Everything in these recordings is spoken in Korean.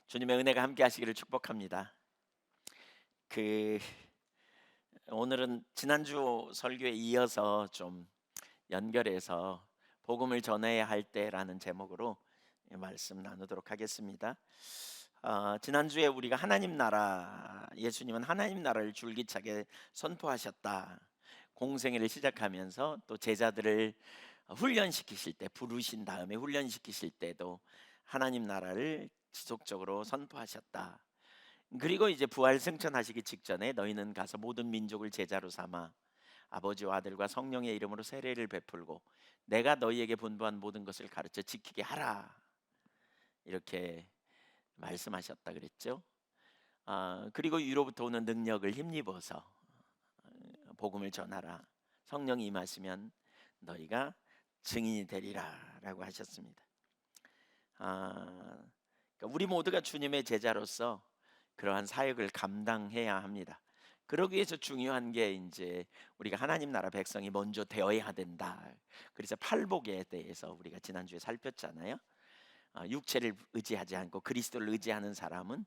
주님의 은혜가 함께 하시기를 축복합니다. 그 오늘은 지난주 설교에 이어서 좀 연결해서 복음을 전해야 할 때라는 제목으로 말씀 나누도록 하겠습니다. 지난주에 우리가 하나님 나라, 예수님은 하나님 나라를 줄기차게 선포하셨다. 공생애를 시작하면서 또 제자들을 훈련시키실 때, 부르신 다음에 훈련시키실 때도 하나님 나라를 지속적으로 선포하셨다. 그리고 이제 부활 승천하시기 직전에 너희는 가서 모든 민족을 제자로 삼아 아버지와 아들과 성령의 이름으로 세례를 베풀고 내가 너희에게 분부한 모든 것을 가르쳐 지키게 하라, 이렇게 말씀하셨다 그랬죠. 그리고 위로부터 오는 능력을 힘입어서 복음을 전하라. 성령이 임하시면 너희가 증인이 되리라라고 하셨습니다. 그러니까 우리 모두가 주님의 제자로서 그러한 사역을 감당해야 합니다. 그러기 위해서 중요한 게 이제 우리가 하나님 나라 백성이 먼저 되어야 된다. 그래서 팔복에 대해서 우리가 지난주에 살폈잖아요. 육체를 의지하지 않고 그리스도를 의지하는 사람은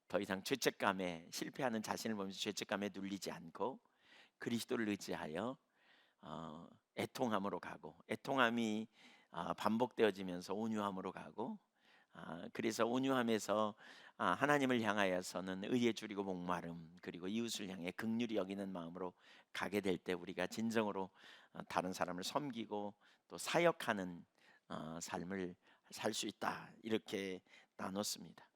더 이상 죄책감에 실패하는 자신을 보면서 죄책감에 눌리지 않고 그리스도를 의지하여 애통함으로 가고, 애통함이 반복되어지면서 온유함으로 가고, 그래서 온유함에서 하나님을 향하여서는 의에 줄이고 목마름, 그리고 이웃을 향해 긍휼히 여기는 마음으로 가게 될 때 우리가 진정으로 다른 사람을 섬기고 또 사역하는 삶을 살 수 있다, 이렇게 나눴습니다.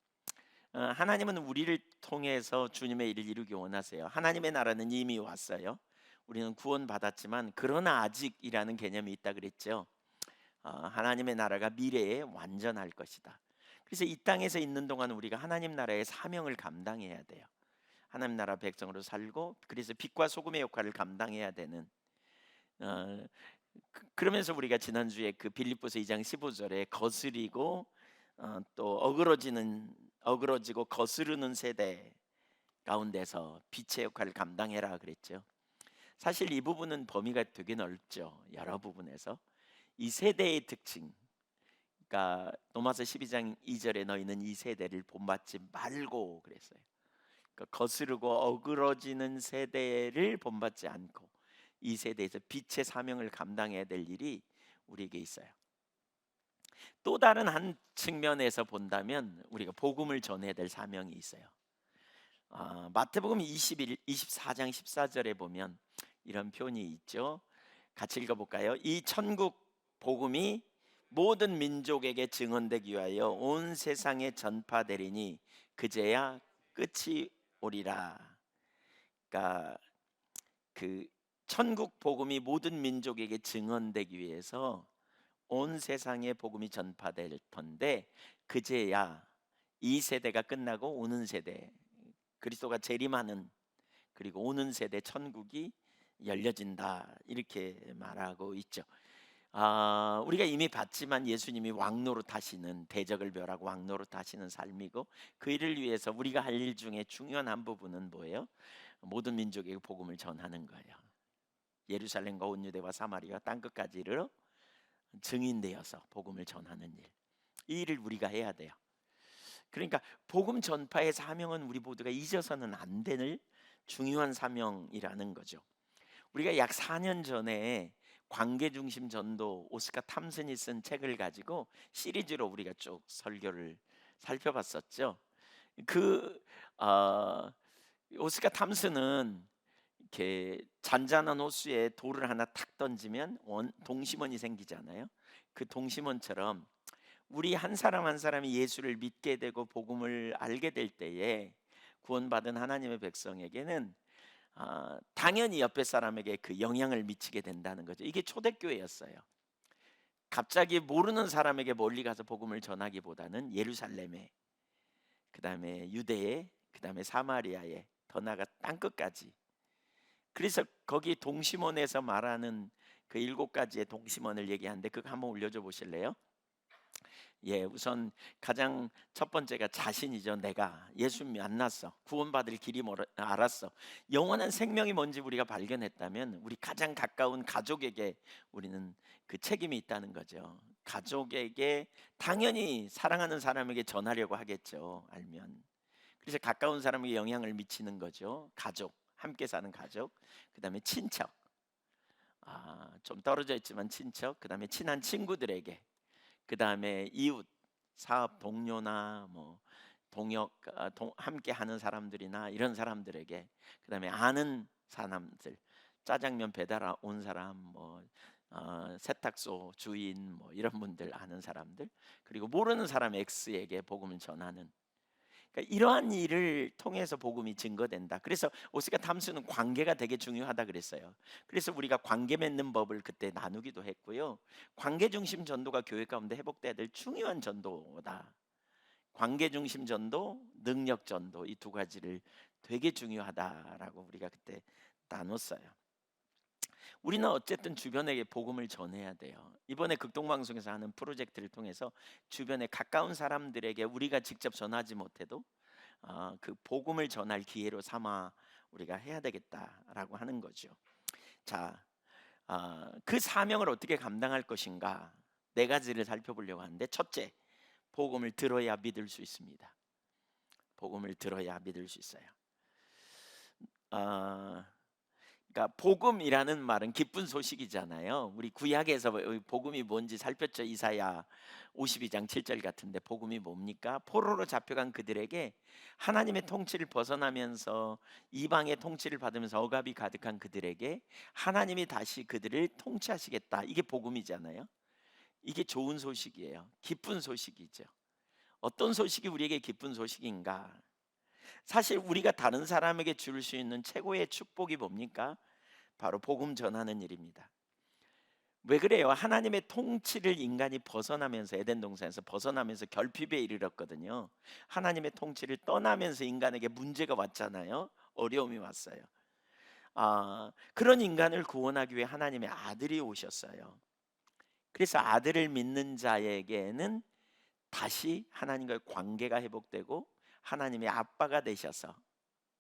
하나님은 우리를 통해서 주님의 일을 이루기 원하세요. 하나님의 나라는 이미 왔어요. 우리는 구원받았지만 그러나 아직이라는 개념이 있다 그랬죠. 하나님의 나라가 미래에 완전할 것이다. 그래서 이 땅에서 있는 동안 우리가 하나님 나라의 사명을 감당해야 돼요. 하나님 나라 백성으로 살고, 그래서 빛과 소금의 역할을 감당해야 되는, 그러면서 우리가 지난주에 그 빌립보서 2장 15절에 거스리고 또 어그러지고 거스르는 세대 가운데서 빛의 역할을 감당해라 그랬죠. 사실 이 부분은 범위가 되게 넓죠. 여러 부분에서 이 세대의 특징, 그러니까 로마서 12장 2절에 너희는 이 세대를 본받지 말고 그랬어요. 그러니까 거스르고 어그러지는 세대를 본받지 않고 이 세대에서 빛의 사명을 감당해야 될 일이 우리에게 있어요. 또 다른 한 측면에서 본다면 우리가 복음을 전해야 될 사명이 있어요. 마태복음 24장 14절에 보면 이런 표현이 있죠. 같이 읽어볼까요? 이 천국 복음이 모든 민족에게 증언되기 위하여 온 세상에 전파되리니 그제야 끝이 오리라. 그러니까 그 천국 복음이 모든 민족에게 증언되기 위해서 온 세상에 복음이 전파될 텐데 그제야 이 세대가 끝나고 오는 세대, 그리스도가 재림하는, 그리고 오는 세대 천국이 열려진다, 이렇게 말하고 있죠. 우리가 이미 봤지만 예수님이 왕노릇하시는, 대적을 멸하고 왕노릇하시는 삶이고, 그 일을 위해서 우리가 할 일 중에 중요한 한 부분은 뭐예요? 모든 민족에게 복음을 전하는 거예요. 예루살렘과 온 유대와 사마리아 땅 끝까지 이르러 증인되어서 복음을 전하는 일, 이 일을 우리가 해야 돼요. 그러니까 복음 전파의 사명은 우리 모두가 잊어서는 안 되는 중요한 사명이라는 거죠. 우리가 약 4년 전에 관계중심 전도 오스카 탐슨이 쓴 책을 가지고 시리즈로 우리가 쭉 설교를 살펴봤었죠. 그 오스카 탐슨은 이렇게 잔잔한 호수에 돌을 하나 탁 던지면 동심원이 생기잖아요. 그 동심원처럼 우리 한 사람 한 사람이 예수를 믿게 되고 복음을 알게 될 때에 구원받은 하나님의 백성에게는 당연히 옆에 사람에게 그 영향을 미치게 된다는 거죠. 이게 초대교회였어요. 갑자기 모르는 사람에게 멀리 가서 복음을 전하기보다는 예루살렘에, 그 다음에 유대에, 그 다음에 사마리아에, 더 나아가 땅끝까지. 그래서 거기 동심원에서 말하는 그 7가지의 동심원을 얘기하는데 그거 한번 올려줘 보실래요? 우선 가장 첫 번째가 자신이죠. 내가 예수 만났어, 구원받을 길이 알았어, 영원한 생명이 뭔지 우리가 발견했다면 우리 가장 가까운 가족에게 우리는 그 책임이 있다는 거죠. 가족에게 당연히 사랑하는 사람에게 전하려고 하겠죠. 알면. 그래서 가까운 사람에게 영향을 미치는 거죠. 가족, 함께 사는 가족, 그다음에 친척, 좀 떨어져 있지만 친척, 그다음에 친한 친구들에게, 그다음에 이웃, 사업 동료나 뭐 동역, 함께 하는 사람들이나 이런 사람들에게, 그다음에 아는 사람들, 짜장면 배달 온 사람, 뭐 세탁소 주인, 뭐 이런 분들, 아는 사람들, 그리고 모르는 사람 X에게 복음을 전하는, 그러니까 이러한 일을 통해서 복음이 증거된다. 그래서 오스카 탐스는 관계가 되게 중요하다 그랬어요. 그래서 우리가 관계 맺는 법을 그때 나누기도 했고요. 관계 중심 전도가 교회 가운데 회복돼야 될 중요한 전도다. 관계 중심 전도, 능력 전도, 이 두 가지를 되게 중요하다라고 우리가 그때 나눴어요. 우리는 어쨌든 주변에게 복음을 전해야 돼요. 이번에 극동방송에서 하는 프로젝트를 통해서 주변에 가까운 사람들에게 우리가 직접 전하지 못해도 그 복음을 전할 기회로 삼아 우리가 해야 되겠다라고 하는 거죠. 자, 그 사명을 어떻게 감당할 것인가, 네 가지를 살펴보려고 하는데, 첫째, 복음을 들어야 믿을 수 있습니다. 복음을 들어야 믿을 수 있어요. 그러니까 복음이라는 말은 기쁜 소식이잖아요. 우리 구약에서 복음이 뭔지 살폈죠. 이사야 52장 7절 같은데, 복음이 뭡니까? 포로로 잡혀간 그들에게 하나님의 통치를 벗어나면서 이방의 통치를 받으면서 억압이 가득한 그들에게 하나님이 다시 그들을 통치하시겠다. 이게 복음이잖아요. 이게 좋은 소식이에요. 기쁜 소식이죠. 어떤 소식이 우리에게 기쁜 소식인가? 사실 우리가 다른 사람에게 줄 수 있는 최고의 축복이 뭡니까? 바로 복음 전하는 일입니다. 왜 그래요? 하나님의 통치를 인간이 벗어나면서, 에덴 동산에서 벗어나면서 결핍에 이르렀거든요. 하나님의 통치를 떠나면서 인간에게 문제가 왔잖아요. 어려움이 왔어요. 그런 인간을 구원하기 위해 하나님의 아들이 오셨어요. 그래서 아들을 믿는 자에게는 다시 하나님과의 관계가 회복되고 하나님의 아빠가 되셔서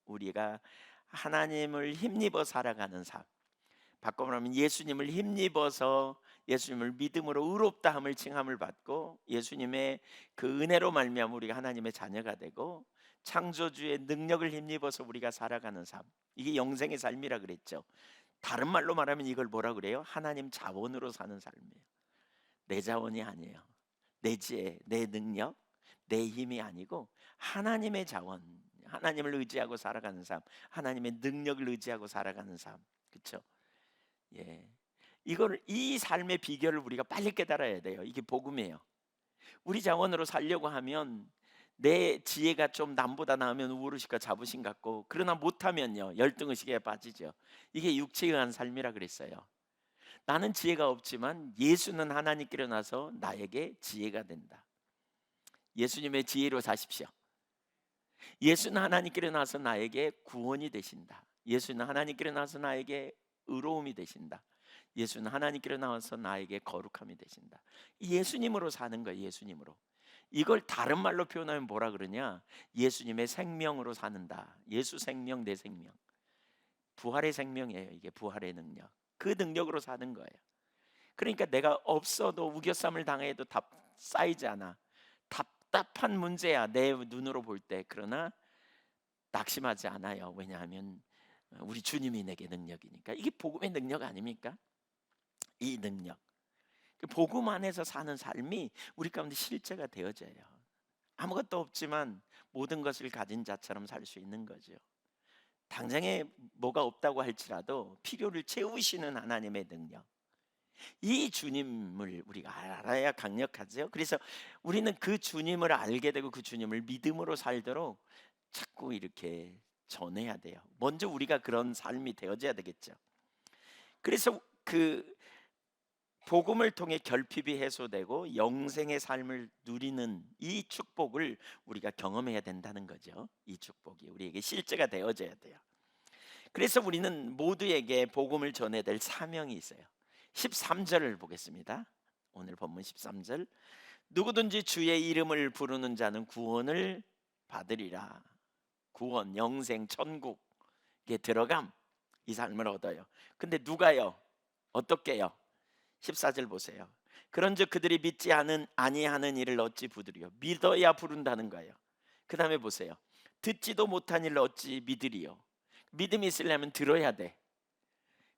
우리가 하나님을 힘입어 살아가는 삶, 바꿔 말하면 예수님을 힘입어서 예수님을 믿음으로 의롭다함을 칭함을 받고 예수님의 그 은혜로 말미암아 우리가 하나님의 자녀가 되고 창조주의 능력을 힘입어서 우리가 살아가는 삶, 이게 영생의 삶이라 그랬죠. 다른 말로 말하면 이걸 뭐라 그래요? 하나님 자원으로 사는 삶이에요. 내 자원이 아니에요. 내 지혜, 내 능력, 내 힘이 아니고 하나님의 자원, 하나님을 의지하고 살아가는 삶, 하나님의 능력을 의지하고 살아가는 삶, 그렇죠? 예, 이 삶의 비결을 우리가 빨리 깨달아야 돼요. 이게 복음이에요. 우리 자원으로 살려고 하면 내 지혜가 좀 남보다 나으면 우울의식과 자부심 같고, 그러나 못하면요 열등의식에 빠지죠. 이게 육체에 의한 삶이라 그랬어요. 나는 지혜가 없지만 예수는 하나님께로 나서 나에게 지혜가 된다. 예수님의 지혜로 사십시오. 예수는 하나님께로 나서 나에게 구원이 되신다. 예수는 하나님께로 나서 나에게 의로움이 되신다. 예수는 하나님께로 나와서 나에게 거룩함이 되신다. 예수님으로 사는 거예요. 예수님으로. 이걸 다른 말로 표현하면 뭐라 그러냐? 예수님의 생명으로 사는다. 예수 생명, 내 생명. 부활의 생명이에요. 이게 부활의 능력. 그 능력으로 사는 거예요. 그러니까 내가 없어도 우겨쌈을 당해도 쌓이지 않아. 답답한 문제야, 내 눈으로 볼 때. 그러나 낙심하지 않아요. 왜냐하면 우리 주님이 내게 능력이니까. 이게 복음의 능력 아닙니까? 이 능력, 그 복음 안에서 사는 삶이 우리 가운데 실제가 되어져요. 아무것도 없지만 모든 것을 가진 자처럼 살 수 있는 거죠. 당장에 뭐가 없다고 할지라도 필요를 채우시는 하나님의 능력, 이 주님을 우리가 알아야 강력하죠. 그래서 우리는 그 주님을 알게 되고 그 주님을 믿음으로 살도록 자꾸 이렇게 전해야 돼요. 먼저 우리가 그런 삶이 되어져야 되겠죠. 그래서 그 복음을 통해 결핍이 해소되고 영생의 삶을 누리는 이 축복을 우리가 경험해야 된다는 거죠. 이 축복이 우리에게 실제가 되어져야 돼요. 그래서 우리는 모두에게 복음을 전해야 될 사명이 있어요. 13절을 보겠습니다. 오늘 본문 13절. 누구든지 주의 이름을 부르는 자는 구원을 받으리라. 구원, 영생, 천국에 들어감, 이 삶을 얻어요. 근데 누가요? 어떻게요? 14절 보세요. 그런즉 그들이 믿지 아니하는 일을 어찌 부르리요? 믿어야 부른다는 거예요. 그 다음에 보세요. 듣지도 못한 일을 어찌 믿으리요? 믿음이 있으려면 들어야 돼.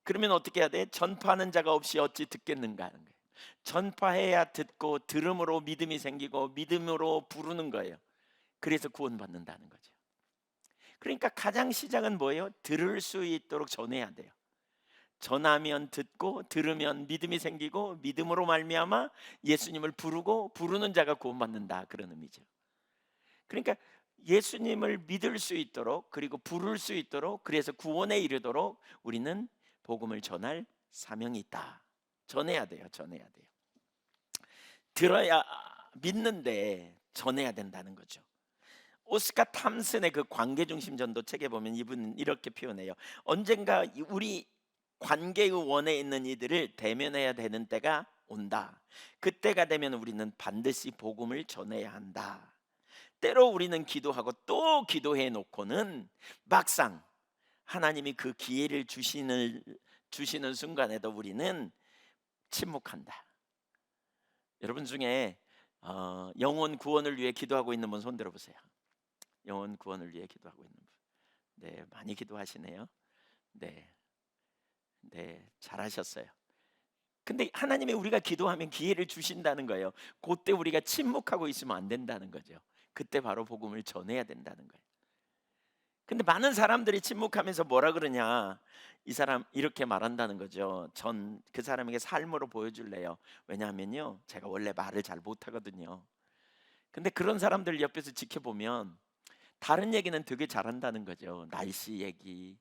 그러면 어떻게 해야 돼? 전파하는 자가 없이 어찌 듣겠는가 하는 거예요. 전파해야 듣고, 들음으로 믿음이 생기고, 믿음으로 부르는 거예요. 그래서 구원받는다는 거죠. 그러니까 가장 시작은 뭐예요? 들을 수 있도록 전해야 돼요. 전하면 듣고, 들으면 믿음이 생기고, 믿음으로 말미암아 예수님을 부르고, 부르는 자가 구원받는다, 그런 의미죠. 그러니까 예수님을 믿을 수 있도록, 그리고 부를 수 있도록, 그래서 구원에 이르도록 우리는 복음을 전할 사명이 있다. 전해야 돼요. 전해야 돼요. 들어야 믿는데 전해야 된다는 거죠. 오스카 탐슨의 그 관계중심 전도 책에 보면 이분은 이렇게 표현해요. 언젠가 우리 관계의 원에 있는 이들을 대면해야 되는 때가 온다. 그때가 되면 우리는 반드시 복음을 전해야 한다. 때로 우리는 기도하고 또 기도해 놓고는 막상 하나님이 그 기회를 주시는 순간에도 우리는 침묵한다. 여러분 중에 영혼 구원을 위해 기도하고 있는 분 손 들어보세요. 영혼 구원을 위해 기도하고 있는 분. 네, 많이 기도하시네요. 네, 네, 잘하셨어요. 근데 하나님이 우리가 기도하면 기회를 주신다는 거예요. 그때 우리가 침묵하고 있으면 안 된다는 거죠. 그때 바로 복음을 전해야 된다는 거예요. 근데 많은 사람들이 침묵하면서 뭐라 그러냐, 이 사람 이렇게 말한다는 거죠. 전 그 사람에게 삶으로 보여줄래요. 왜냐하면요, 제가 원래 말을 잘 못하거든요. 근데 그런 사람들 옆에서 지켜보면 다른 얘기는 되게 잘한다는 거죠. 날씨 얘기,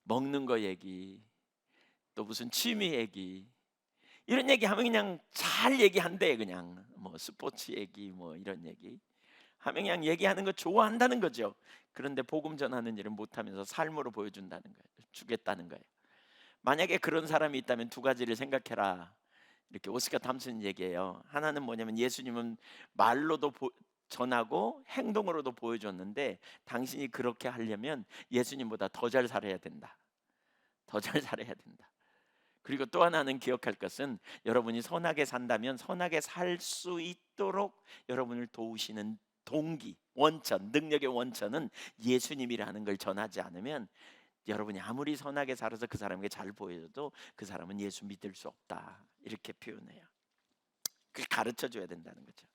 먹는 거 얘기, 또 무슨 취미 얘기, 이런 얘기하면 그냥 잘 얘기한대. 그냥 뭐 스포츠 얘기, 뭐 이런 얘기 하면 그냥 얘기하는 거 좋아한다는 거죠. 그런데 복음 전하는 일은 못하면서 삶으로 보여준다는 거예요. 주겠다는 거예요. 만약에 그런 사람이 있다면 두 가지를 생각해라. 이렇게 오스카 탐슨 얘기해요. 하나는 뭐냐면 예수님은 말로도 전하고 행동으로도 보여줬는데 당신이 그렇게 하려면 예수님보다 더 잘 살아야 된다. 더 잘 살아야 된다. 그리고 또 하나는 기억할 것은 여러분이 선하게 산다면 선하게 살 수 있도록 여러분을 도우시는 동기, 원천, 능력의 원천은 예수님이라는 걸 전하지 않으면 여러분이 아무리 선하게 살아서 그 사람에게 잘 보여도 그 사람은 예수 믿을 수 없다. 이렇게 표현해요. 그걸 가르쳐 줘야 된다는 거죠.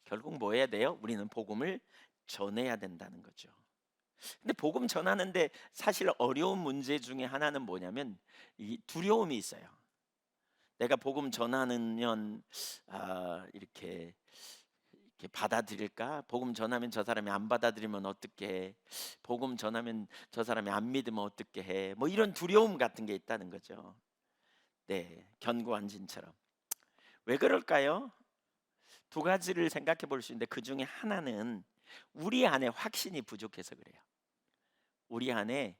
결국 뭐 해야 돼요? 우리는 복음을 전해야 된다는 거죠. 근데 복음 전하는데 사실 어려운 문제 중에 하나는 뭐냐면 이 두려움이 있어요. 내가 복음 전하면 이렇게 받아들일까? 복음 전하면 저 사람이 안 받아들이면 어떻게 해? 복음 전하면 저 사람이 안 믿으면 어떻게 해? 뭐 이런 두려움 같은 게 있다는 거죠. 네, 견고한 진처럼. 왜 그럴까요? 두 가지를 생각해 볼 수 있는데 그 중에 하나는 우리 안에 확신이 부족해서 그래요. 우리 안에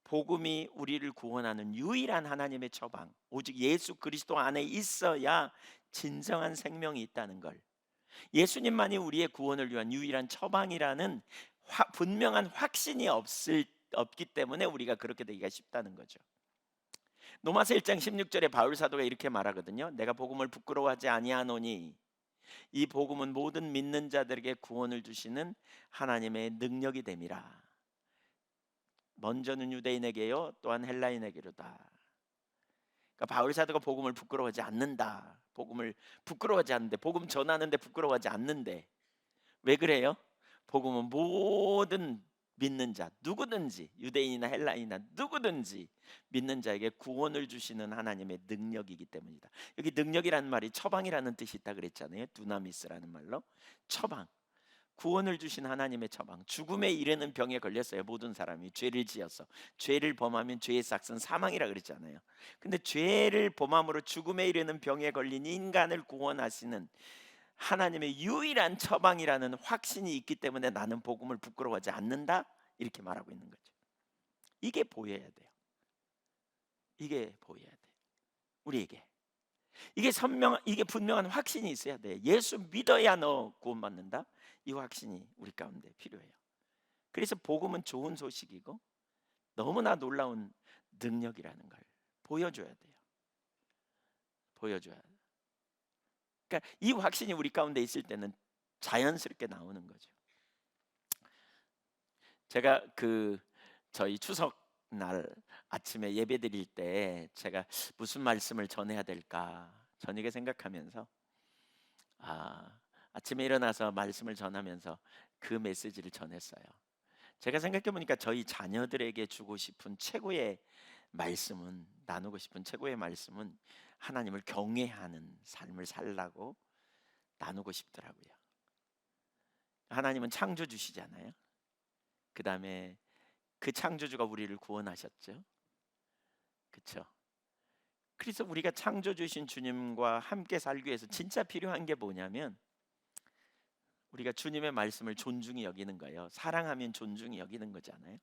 복음이 우리를 구원하는 유일한 하나님의 처방, 오직 예수 그리스도 안에 있어야 진정한 생명이 있다는 걸, 예수님만이 우리의 구원을 위한 유일한 처방이라는 분명한 확신이 없기 때문에 우리가 그렇게 되기가 쉽다는 거죠. 로마서 1장 16절에 바울 사도가 이렇게 말하거든요. 내가 복음을 부끄러워하지 아니하노니 이 복음은 모든 믿는 자들에게 구원을 주시는 하나님의 능력이 됨이라. 먼저는 유대인에게요, 또한 헬라인에게로다. 그러니까 바울 사도가 복음을 부끄러워하지 않는다. 복음을 부끄러워하지 않는데, 복음 전하는데 부끄러워하지 않는데, 왜 그래요? 복음은 모든 믿는 자, 누구든지, 유대인이나 헬라인이나 누구든지 믿는 자에게 구원을 주시는 하나님의 능력이기 때문이다. 여기 능력이라는 말이 처방이라는 뜻이 있다 그랬잖아요. 두나미스라는 말로 처방, 구원을 주신 하나님의 처방. 죽음에 이르는 병에 걸렸어요. 모든 사람이 죄를 지어서. 죄를 범하면 죄의 삭은 사망이라 그랬잖아요. 근데 죄를 범함으로 죽음에 이르는 병에 걸린 인간을 구원하시는 하나님의 유일한 처방이라는 확신이 있기 때문에 나는 복음을 부끄러워하지 않는다, 이렇게 말하고 있는 거죠. 이게 보여야 돼요. 이게 보여야 돼요. 우리에게 이게 분명한 확신이 있어야 돼. 예수 믿어야 너 구원받는다. 이 확신이 우리 가운데 필요해요. 그래서 복음은 좋은 소식이고 너무나 놀라운 능력이라는 걸 보여줘야 돼요. 보여줘야 돼요. 그러니까 이 확신이 우리 가운데 있을 때는 자연스럽게 나오는 거죠. 제가 저희 추석 날 아침에 예배 드릴 때 제가 무슨 말씀을 전해야 될까 저녁에 생각하면서 아침에 일어나서 말씀을 전하면서 그 메시지를 전했어요. 제가 생각해 보니까 저희 자녀들에게 주고 싶은 최고의 말씀은, 나누고 싶은 최고의 말씀은 하나님을 경외하는 삶을 살라고 나누고 싶더라고요. 하나님은 창조주시잖아요. 그 다음에 그 창조주가 우리를 구원하셨죠. 그렇죠? 그래서 우리가 창조주신 주님과 함께 살기 위해서 진짜 필요한 게 뭐냐면 우리가 주님의 말씀을 존중히 여기는 거예요. 사랑하면 존중히 여기는 거잖아요.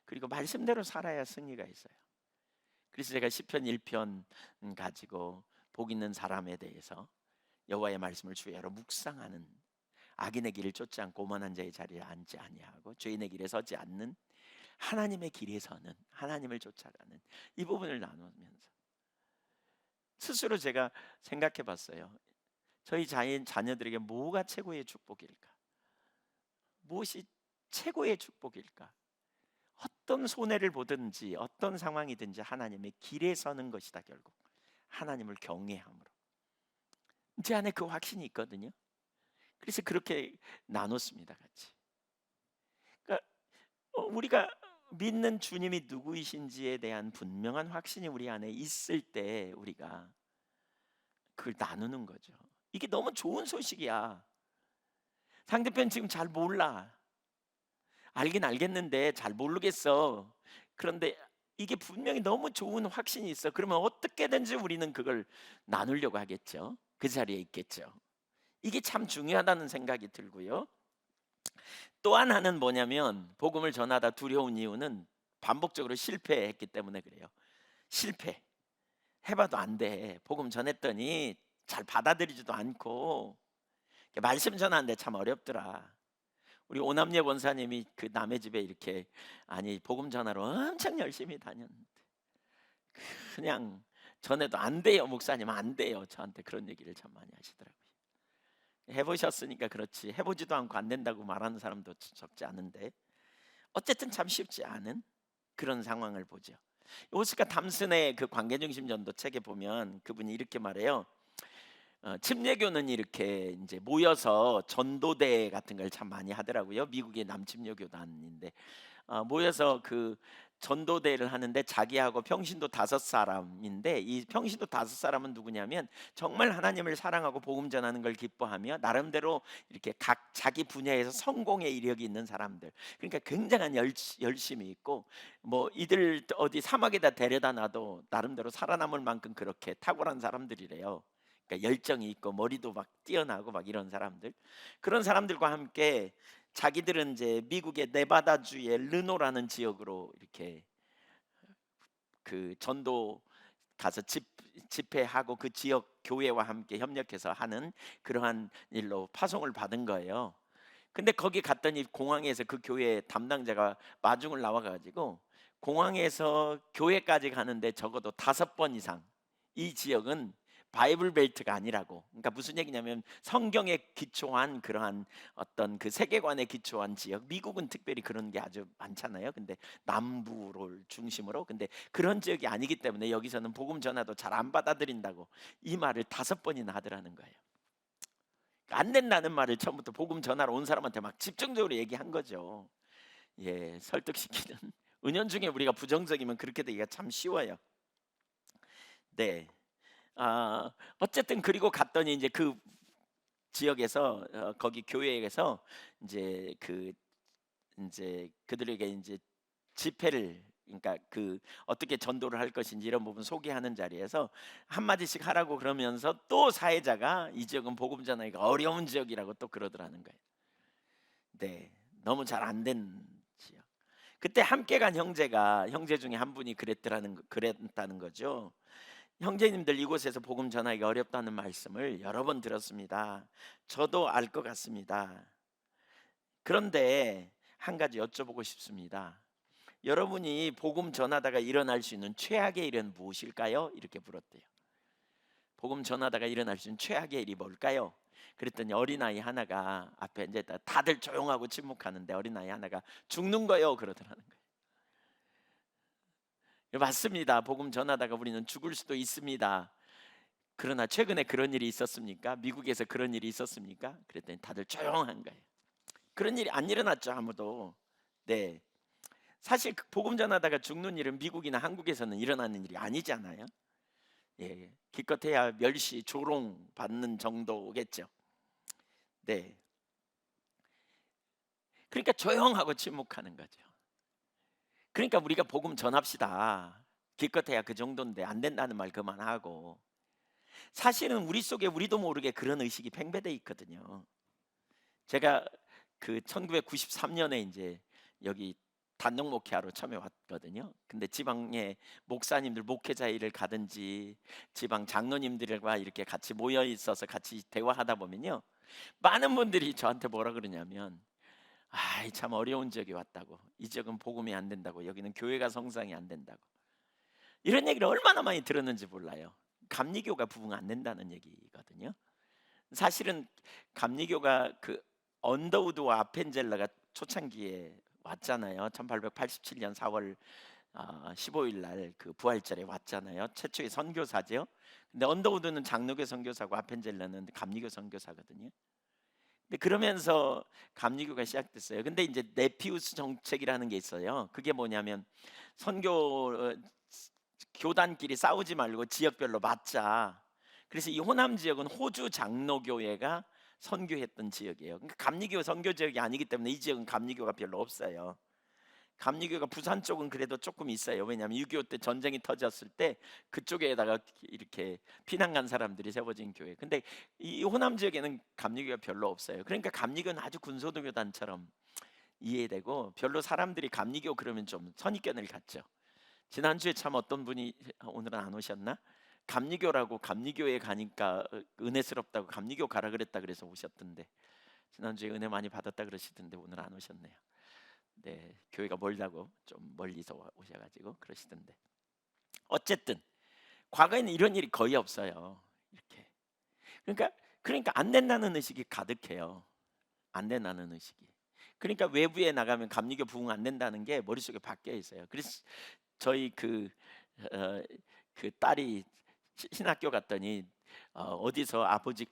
그리고 말씀대로 살아야 승리가 있어요. 그래서 제가 시편 1편 가지고 복 있는 사람에 대해서 여호와의 말씀을 주야로 묵상하는, 악인의 길을 쫓지 않고 오만한 자의 자리에 앉지 아니하고 죄인의 길에 서지 않는, 하나님의 길에 서는, 하나님을 쫓아가는 이 부분을 나누면서 스스로 제가 생각해 봤어요. 저희 자녀들에게 뭐가 최고의 축복일까? 무엇이 최고의 축복일까? 어떤 손해를 보든지 어떤 상황이든지 하나님의 길에 서는 것이다. 결국 하나님을 경외함으로. 제 안에 그 확신이 있거든요. 그래서 그렇게 나눴습니다, 같이. 그러니까 우리가 믿는 주님이 누구이신지에 대한 분명한 확신이 우리 안에 있을 때 우리가 그걸 나누는 거죠. 이게 너무 좋은 소식이야. 상대편 지금 잘 몰라. 알긴 알겠는데 잘 모르겠어. 그런데 이게 분명히 너무 좋은 확신이 있어. 그러면 어떻게든지 우리는 그걸 나누려고 하겠죠. 그 자리에 있겠죠. 이게 참 중요하다는 생각이 들고요. 또 하나는 뭐냐면 복음을 전하다 두려운 이유는 반복적으로 실패했기 때문에 그래요. 실패. 해봐도 안 돼. 복음 전했더니 잘 받아들이지도 않고 말씀 전하는데 참 어렵더라. 우리 오남예 원사님이 그 남의 집에 이렇게 복음 전하러 엄청 열심히 다녔는데 그냥 전해도 안 돼요. 목사님 안 돼요. 저한테 그런 얘기를 참 많이 하시더라고요. 해보셨으니까 그렇지 해보지도 않고 안 된다고 말하는 사람도 적지 않은데 어쨌든 참 쉽지 않은 그런 상황을 보죠. 오스카 담슨의 그 관계중심 전도 책에 보면 그분이 이렇게 말해요. 침례교는 이렇게 이제 모여서 전도대 같은 걸 참 많이 하더라고요. 미국의 남침례교단인데 모여서 그 전도대를 하는데 자기하고 평신도 5사람인데 이 평신도 5사람은 누구냐면 정말 하나님을 사랑하고 복음 전하는 걸 기뻐하며 나름대로 이렇게 각 자기 분야에서 성공의 이력이 있는 사람들. 그러니까 굉장한 열심이 있고 뭐 이들 어디 사막에다 데려다 놔도 나름대로 살아남을 만큼 그렇게 탁월한 사람들이래요. 그러니까 열정이 있고 머리도 막 뛰어나고 막 이런 사람들. 그런 사람들과 함께 자기들은 이제 미국의 네바다주의 르노라는 지역으로 이렇게 그 전도 가서 집회하고 그 지역 교회와 함께 협력해서 하는 그러한 일로 파송을 받은 거예요. 근데 거기 갔더니 공항에서 그 교회 담당자가 마중을 나와가지고 공항에서 교회까지 가는데 적어도 5번 이상 이 지역은 바이블 벨트가 아니라고. 그러니까 무슨 얘기냐면 성경에 기초한 그러한 어떤 그 세계관에 기초한 지역. 미국은 특별히 그런 게 아주 많잖아요. 근데 남부를 중심으로. 근데 그런 지역이 아니기 때문에 여기서는 복음 전화도 잘 안 받아들인다고 이 말을 5번이나 하더라는 거예요. 안 된다는 말을 처음부터 복음 전하러 온 사람한테 막 집중적으로 얘기한 거죠. 예, 설득시키는. 은연중에 우리가 부정적이면 그렇게 되기가 참 쉬워요. 네. 어쨌든 그리고 갔더니 이제 그 지역에서 거기 교회에서 이제 그들에게 이제 집회를, 그러니까 그 어떻게 전도를 할 것인지 이런 부분 소개하는 자리에서 한 마디씩 하라고 그러면서 또 사회자가 이 지역은 복음 전하기가 어려운 지역이라고 또 그러더라는 거예요. 네, 너무 잘 안 된 지역. 그때 함께 간 형제 중에 한 분이 그랬다는 거죠. 형제님들, 이곳에서 복음 전하기 어렵다는 말씀을 여러 번 들었습니다. 저도 알 것 같습니다. 그런데 한 가지 여쭤보고 싶습니다. 여러분이 복음 전하다가 일어날 수 있는 최악의 일은 무엇일까요? 이렇게 물었대요. 복음 전하다가 일어날 수 있는 최악의 일이 뭘까요? 그랬더니 어린아이 하나가 앞에 이제 다들 조용하고 침묵하는데 어린아이 하나가 죽는 거요 그러더라는 거예요. 맞습니다. 복음 전하다가 우리는 죽을 수도 있습니다. 그러나 최근에 그런 일이 있었습니까? 미국에서 그런 일이 있었습니까? 그랬더니 다들 조용한 거예요. 그런 일이 안 일어났죠, 아무도. 네. 사실 복음 전하다가 죽는 일은 미국이나 한국에서는 일어나는 일이 아니잖아요. 예, 기껏해야 멸시, 조롱 받는 정도겠죠. 네. 그러니까 조용하고 침묵하는 거죠. 그러니까 우리가 복음 전합시다. 기껏해야 그 정도인데 안 된다는 말 그만하고. 사실은 우리 속에 우리도 모르게 그런 의식이 팽배돼 있거든요. 제가 그 1993년에 이제 여기 단독 목회하러 처음에 왔거든요. 근데 지방의 목사님들 목회자 일을 가든지 지방 장로님들과 이렇게 같이 모여 있어서 같이 대화하다 보면요, 많은 분들이 저한테 뭐라 그러냐면, 아이 참 어려운 지역에 왔다고, 이 지역은 복음이 안 된다고, 여기는 교회가 성장이 안 된다고, 이런 얘기를 얼마나 많이 들었는지 몰라요. 감리교가 부흥 안 된다는 얘기거든요. 사실은 감리교가 그 언더우드와 아펜젤러가 초창기에 왔잖아요. 1887년 4월 15일 날 그 부활절에 왔잖아요. 최초의 선교사죠. 근데 언더우드는 장로교 선교사고 아펜젤러는 감리교 선교사거든요. 근데 그러면서 감리교가 시작됐어요. 근데 이제 네피우스 정책이라는 게 있어요. 그게 뭐냐면 선교 교단끼리 싸우지 말고 지역별로 맞자. 그래서 이 호남 지역은 호주 장로교회가 선교했던 지역이에요. 그러니까 감리교 선교 지역이 아니기 때문에 이 지역은 감리교가 별로 없어요. 감리교가 부산 쪽은 그래도 조금 있어요. 왜냐하면 6.25 때 전쟁이 터졌을 때 그쪽에다가 이렇게 피난 간 사람들이 세워진 교회. 근데 이 호남 지역에는 감리교가 별로 없어요. 그러니까 감리교는 아주 군소도교단처럼 이해되고 별로 사람들이 감리교 그러면 좀 선입견을 갖죠. 지난주에 참 어떤 분이 오늘은 안 오셨나? 감리교라고 감리교에 가니까 은혜스럽다고 감리교 가라 그랬다 그래서 오셨던데, 지난주에 은혜 많이 받았다 그러시던데 오늘 안 오셨네요. 네, 교회가 멀다고 좀 멀리서 오셔가지고 그러시던데, 어쨌든 과거에는 이런 일이 거의 없어요. 이렇게 그러니까 안 된다는 의식이 가득해요. 안 된다는 의식이. 그러니까 외부에 나가면 감리교 부흥 안 된다는 게 머릿속에 박혀 있어요. 그래서 저희 어, 그 딸이 신학교 갔더니 어디서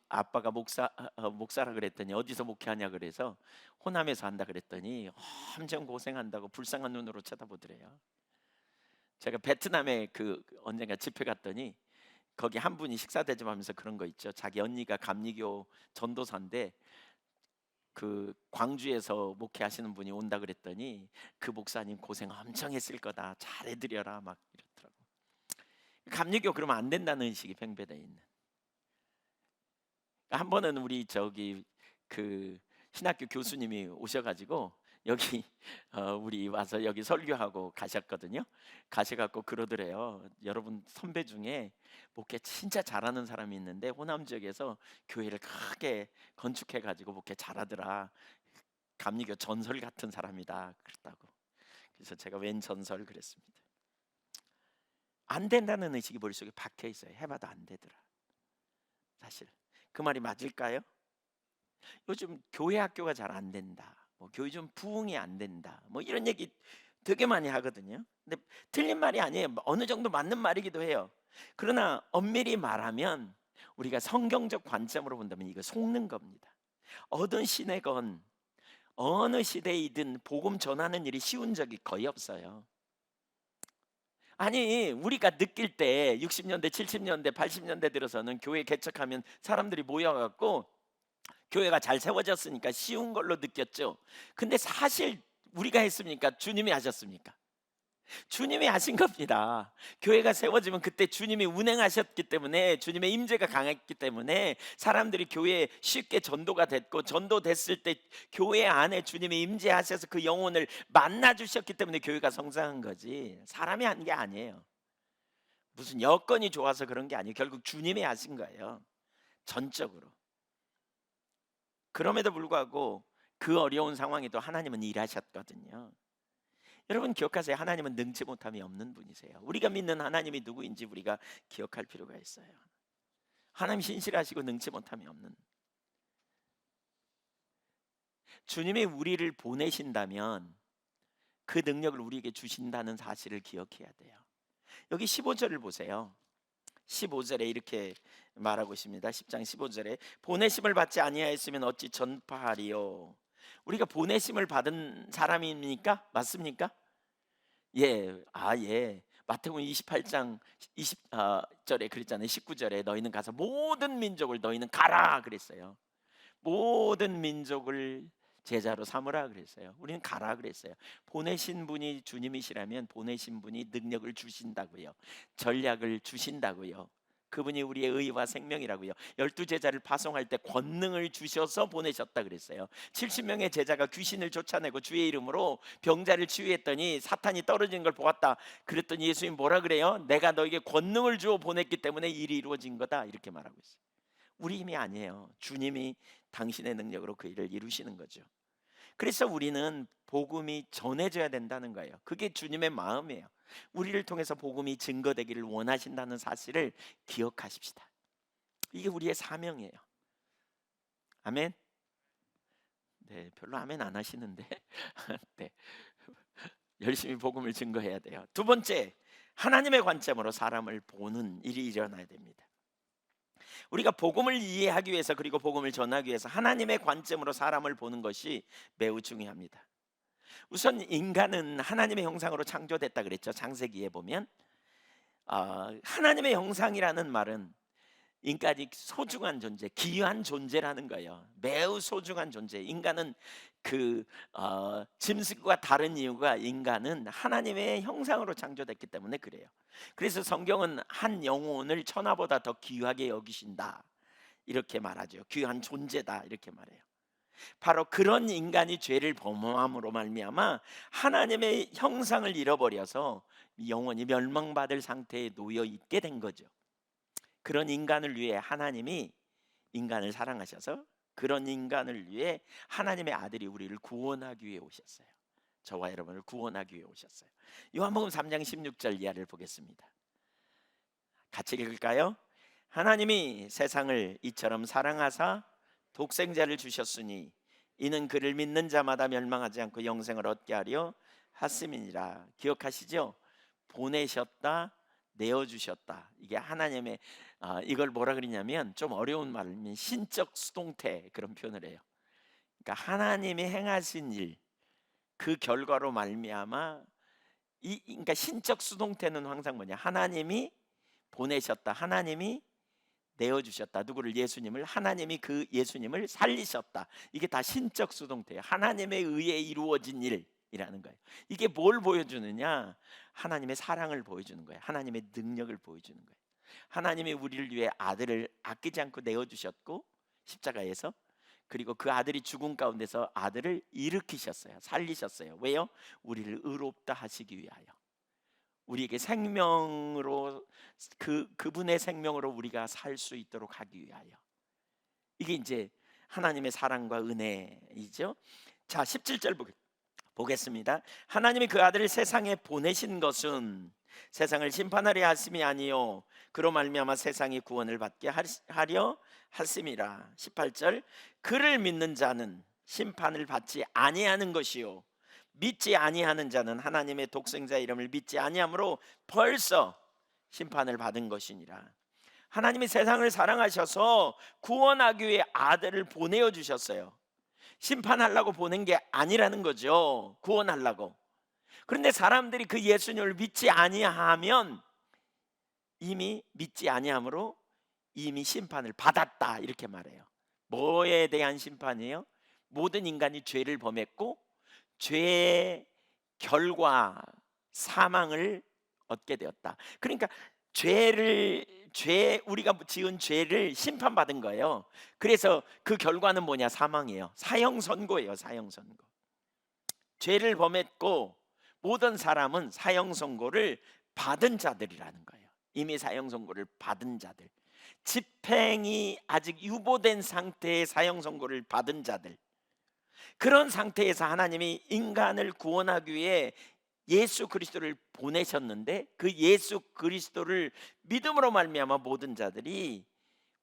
아빠가 목사라 그랬더니 어디서 목회하냐 그래서 호남에서 한다 그랬더니 엄청 고생한다고 불쌍한 눈으로 쳐다보더래요. 제가 베트남에 언젠가 집회 갔더니 거기 한 분이 식사 대접하면서 그런 거 있죠. 자기 언니가 감리교 전도사인데 그 광주에서 목회하시는 분이 온다 그랬더니 그 목사님 고생 엄청 했을 거다, 잘해드려라 막 이렇더라고. 감리교 그러면 안 된다는 의식이 팽배되어 있는. 한 번은 우리 그 신학교 교수님이 오셔가지고 여기 우리 와서 여기 설교하고 가셨거든요. 가셔갖고 그러더래요. 여러분 선배 중에 목회 진짜 잘하는 사람이 있는데 호남 지역에서 교회를 크게 건축해가지고 목회 잘하더라. 감리교 전설 같은 사람이다 그랬다고. 그래서 제가 웬 전설 그랬습니다. 안 된다는 의식이 머릿속에 박혀 있어요. 해봐도 안 되더라. 사실 그 말이 맞을까요? 요즘 교회 학교가 잘 안 된다, 뭐 교회 좀 부흥이 안 된다, 뭐 이런 얘기 되게 많이 하거든요. 근데 틀린 말이 아니에요. 어느 정도 맞는 말이기도 해요. 그러나 엄밀히 말하면 우리가 성경적 관점으로 본다면 이거 속는 겁니다. 어떤 시대건 어느 시대이든 복음 전하는 일이 쉬운 적이 거의 없어요. 아니 우리가 느낄 때 60년대 70년대 80년대 들어서는 교회 개척하면 사람들이 모여갖고 교회가 잘 세워졌으니까 쉬운 걸로 느꼈죠. 근데 사실 우리가 했습니까? 주님이 하셨습니까? 주님이 하신 겁니다. 교회가 세워지면 그때 주님이 운행하셨기 때문에, 주님의 임재가 강했기 때문에 사람들이 교회에 쉽게 전도가 됐고, 전도됐을 때 교회 안에 주님이 임재하셔서 그 영혼을 만나 주셨기 때문에 교회가 성장한 거지, 사람이 한 게 아니에요. 무슨 여건이 좋아서 그런 게 아니에요. 결국 주님이 하신 거예요, 전적으로. 그럼에도 불구하고 그 어려운 상황에도 하나님은 일하셨거든요. 여러분 기억하세요. 하나님은 능치 못함이 없는 분이세요. 우리가 믿는 하나님이 누구인지 우리가 기억할 필요가 있어요. 하나님 신실하시고 능치 못함이 없는, 주님이 우리를 보내신다면 그 능력을 우리에게 주신다는 사실을 기억해야 돼요. 여기 15절을 보세요. 15절에 이렇게 말하고 있습니다. 10장 15절에 보내심을 받지 아니하였으면 어찌 전파하리요. 우리가 보내심을 받은 사람입니까? 맞습니까? 예. 예. 마태복음 28장 20절에 그랬잖아요. 19절에 너희는 가서 모든 민족을 너희는 가라 그랬어요. 모든 민족을 제자로 삼으라 그랬어요. 우리는 가라 그랬어요. 보내신 분이 주님이시라면 보내신 분이 능력을 주신다고요. 전략을 주신다고요. 그분이 우리의 의와 생명이라고요. 12제자를 파송할 때 권능을 주셔서 보내셨다 그랬어요. 70명의 제자가 귀신을 쫓아내고 주의 이름으로 병자를 치유했더니 사탄이 떨어지는 걸 보았다. 그랬더니 예수님 뭐라 그래요? 내가 너에게 권능을 주어 보냈기 때문에 일이 이루어진 거다, 이렇게 말하고 있어요. 우리 힘이 아니에요. 주님이 당신의 능력으로 그 일을 이루시는 거죠. 그래서 우리는 복음이 전해져야 된다는 거예요. 그게 주님의 마음이에요. 우리를 통해서 복음이 증거되기를 원하신다는 사실을 기억하십시다. 이게 우리의 사명이에요. 아멘. 네, 별로 아멘 안 하시는데 네, 열심히 복음을 증거해야 돼요. 두 번째, 하나님의 관점으로 사람을 보는 일이 일어나야 됩니다. 우리가 복음을 이해하기 위해서, 그리고 복음을 전하기 위해서 하나님의 관점으로 사람을 보는 것이 매우 중요합니다. 우선 인간은 하나님의 형상으로 창조됐다 그랬죠. 창세기에 보면 하나님의 형상이라는 말은 인간이 소중한 존재, 귀한 존재라는 거예요. 매우 소중한 존재. 인간은 짐승과 다른 이유가 인간은 하나님의 형상으로 창조됐기 때문에 그래요. 그래서 성경은 한 영혼을 천하보다 더 귀하게 여기신다, 이렇게 말하죠. 귀한 존재다, 이렇게 말해요. 바로 그런 인간이 죄를 범함으로 말미암아 하나님의 형상을 잃어버려서 영원히 멸망받을 상태에 놓여 있게 된 거죠. 그런 인간을 위해 하나님이 인간을 사랑하셔서 그런 인간을 위해 하나님의 아들이 우리를 구원하기 위해 오셨어요. 저와 여러분을 구원하기 위해 오셨어요. 요한복음 3장 16절 이하를 보겠습니다. 같이 읽을까요? 하나님이 세상을 이처럼 사랑하사 독생자를 주셨으니 이는 그를 믿는 자마다 멸망하지 않고 영생을 얻게 하려 하심이니라. 기억하시죠? 보내셨다, 내어주셨다. 이게 하나님의 이걸 뭐라 그러냐면, 좀 어려운 말이면 신적 수동태, 그런 표현을 해요. 그러니까 하나님이 행하신 일, 그 결과로 말미암아 그러니까 신적 수동태는 항상 뭐냐? 하나님이 보내셨다, 하나님이 내어주셨다. 누구를? 예수님을. 하나님이 그 예수님을 살리셨다. 이게 다 신적 수동태예요. 하나님에 의해 이루어진 일이라는 거예요. 이게 뭘 보여주느냐? 하나님의 사랑을 보여주는 거예요. 하나님의 능력을 보여주는 거예요. 하나님이 우리를 위해 아들을 아끼지 않고 내어주셨고, 십자가에서, 그리고 그 아들이 죽은 가운데서 아들을 일으키셨어요. 살리셨어요. 왜요? 우리를 의롭다 하시기 위하여. 우리에게 생명으로, 그분의 생명으로 우리가 살 수 있도록 하기 위하여. 이게 이제 하나님의 사랑과 은혜이죠. 자, 17절 보겠습니다. 하나님이 그 아들을 세상에 보내신 것은 세상을 심판하려 하심이 아니요 그로 말미암아 세상이 구원을 받게 하려 하심이라. 18절, 그를 믿는 자는 심판을 받지 아니하는 것이요 믿지 아니하는 자는 하나님의 독생자 이름을 믿지 아니함으로 벌써 심판을 받은 것이니라. 하나님이 세상을 사랑하셔서 구원하기 위해 아들을 보내어 주셨어요. 심판하려고 보낸 게 아니라는 거죠. 구원하려고. 그런데 사람들이 그 예수님을 믿지 아니하면 이미 믿지 아니함으로 이미 심판을 받았다, 이렇게 말해요. 뭐에 대한 심판이에요? 모든 인간이 죄를 범했고 죄의 결과 사망을 얻게 되었다. 그러니까 우리가 지은 죄를 심판받은 거예요. 그래서 그 결과는 뭐냐? 사망이에요. 사형 선고예요. 사형 선고. 죄를 범했고 모든 사람은 사형 선고를 받은 자들이라는 거예요. 이미 사형 선고를 받은 자들, 집행이 아직 유보된 상태의 사형 선고를 받은 자들, 그런 상태에서 하나님이 인간을 구원하기 위해 예수 그리스도를 보내셨는데, 그 예수 그리스도를 믿음으로 말미암아 모든 자들이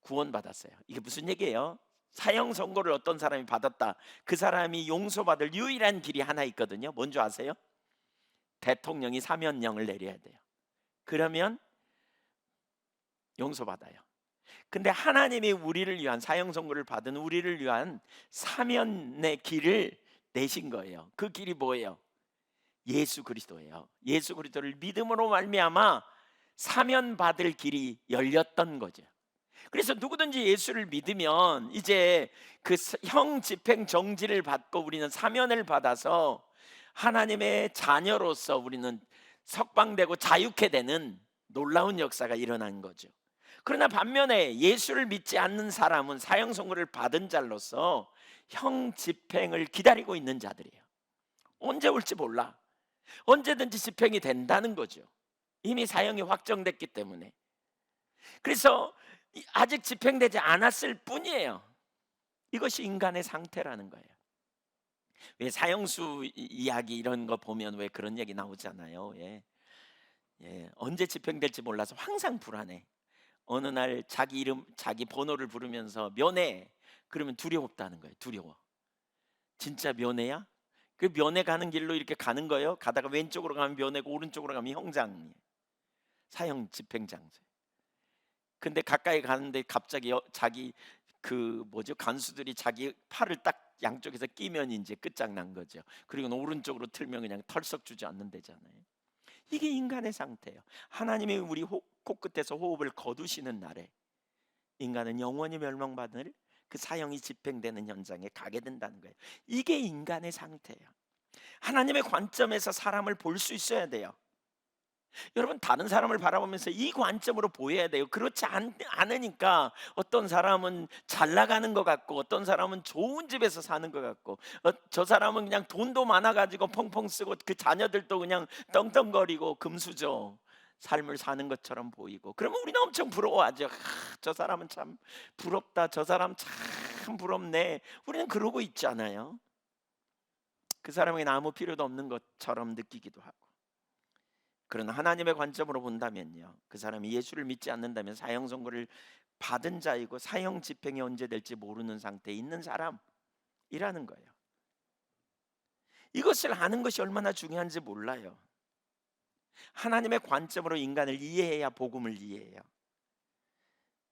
구원받았어요. 이게 무슨 얘기예요? 사형 선고를 어떤 사람이 받았다. 그 사람이 용서받을 유일한 길이 하나 있거든요. 뭔지 아세요? 대통령이 사면령을 내려야 돼요. 그러면 용서받아요. 근데 하나님이 우리를 위한, 사형 선고를 받은 우리를 위한 사면의 길을 내신 거예요. 그 길이 뭐예요? 예수 그리스도예요. 예수 그리스도를 믿음으로 말미암아 사면 받을 길이 열렸던 거죠. 그래서 누구든지 예수를 믿으면 이제 그 형 집행 정지를 받고 우리는 사면을 받아서 하나님의 자녀로서 우리는 석방되고 자유케 되는 놀라운 역사가 일어난 거죠. 그러나 반면에 예수를 믿지 않는 사람은 사형 선고를 받은 자로서 형 집행을 기다리고 있는 자들이에요. 언제 올지 몰라. 언제든지 집행이 된다는 거죠. 이미 사형이 확정됐기 때문에. 그래서 아직 집행되지 않았을 뿐이에요. 이것이 인간의 상태라는 거예요. 왜 사형수 이야기 이런 거 보면 왜 그런 얘기 나오잖아요. 언제 집행될지 몰라서 항상 불안해. 어느 날 자기 이름, 자기 번호를 부르면서 면회, 그러면 두렵다는 거예요. 두려워. 진짜 면회야? 그 면회 가는 길로 이렇게 가는 거예요. 가다가 왼쪽으로 가면 면회고 오른쪽으로 가면 형장, 사형 집행 장소. 근데 가까이 가는데 갑자기 자기 그 뭐죠, 간수들이 자기 팔을 딱 양쪽에서 끼면 이제 끝장난 거죠. 그리고 오른쪽으로 틀면 그냥 털썩 주지 않는 데잖아요. 이게 인간의 상태예요. 하나님이 우리 코끝에서 호흡을 거두시는 날에 인간은 영원히 멸망받을 그 사형이 집행되는 현장에 가게 된다는 거예요. 이게 인간의 상태예요. 하나님의 관점에서 사람을 볼 수 있어야 돼요. 여러분, 다른 사람을 바라보면서 이 관점으로 보여야 돼요. 그렇지 않으니까 어떤 사람은 잘 나가는 것 같고, 어떤 사람은 좋은 집에서 사는 것 같고, 저 사람은 그냥 돈도 많아가지고 펑펑 쓰고 그 자녀들도 그냥 떵떵거리고 금수저 삶을 사는 것처럼 보이고, 그러면 우리는 엄청 부러워하죠. 저 사람은 참 부럽다, 저 사람 참 부럽네. 우리는 그러고 있잖아요. 그 사람에게는 아무 필요도 없는 것처럼 느끼기도 하고. 그러나 하나님의 관점으로 본다면요, 그 사람이 예수를 믿지 않는다면 사형 선고를 받은 자이고 사형 집행이 언제 될지 모르는 상태에 있는 사람이라는 거예요. 이것을 아는 것이 얼마나 중요한지 몰라요. 하나님의 관점으로 인간을 이해해야 복음을 이해해요.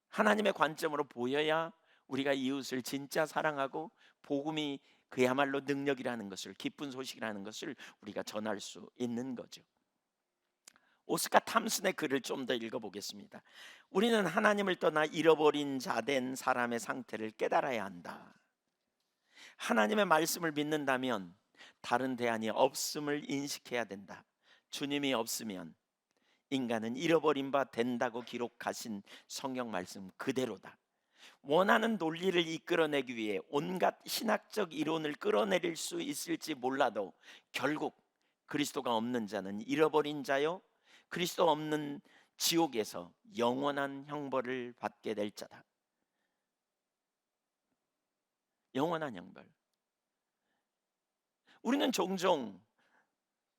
하나님의 관점으로 보여야 우리가 이웃을 진짜 사랑하고 복음이 그야말로 능력이라는 것을, 기쁜 소식이라는 것을 우리가 전할 수 있는 거죠. 오스카 탐슨의 글을 좀 더 읽어보겠습니다. 우리는 하나님을 떠나 잃어버린 자 된 사람의 상태를 깨달아야 한다. 하나님의 말씀을 믿는다면 다른 대안이 없음을 인식해야 된다. 주님이 없으면 인간은 잃어버린 바 된다고 기록하신 성경 말씀 그대로다. 원하는 논리를 이끌어내기 위해 온갖 신학적 이론을 끌어내릴 수 있을지 몰라도 결국 그리스도가 없는 자는 잃어버린 자요, 그리스도 없는 지옥에서 영원한 형벌을 받게 될 자다. 영원한 형벌. 우리는 종종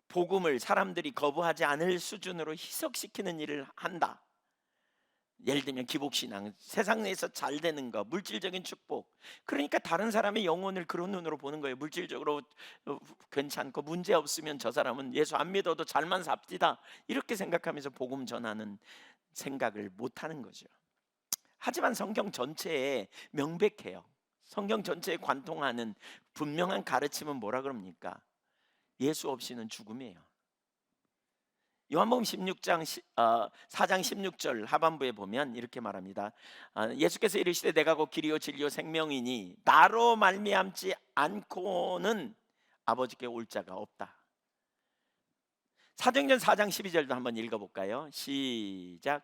복음을 사람들이 거부하지 않을 수준으로 희석시키는 일을 한다. 예를 들면 기복신앙, 세상에서 잘 되는 거, 물질적인 축복. 그러니까 다른 사람의 영혼을 그런 눈으로 보는 거예요. 물질적으로 괜찮고 문제 없으면 저 사람은 예수 안 믿어도 잘만 삽시다, 이렇게 생각하면서 복음 전하는 생각을 못하는 거죠. 하지만 성경 전체에 명백해요. 성경 전체에 관통하는 분명한 가르침은 뭐라 그럽니까? 예수 없이는 죽음이에요. 요한복음 16장 4장 16절 하반부에 보면 이렇게 말합니다. 예수께서 이르시되 내가 곧 길이요 진리요 생명이니 나로 말미암지 않고는 아버지께 올 자가 없다. 사도행전 4장 12절도 한번 읽어볼까요? 시작.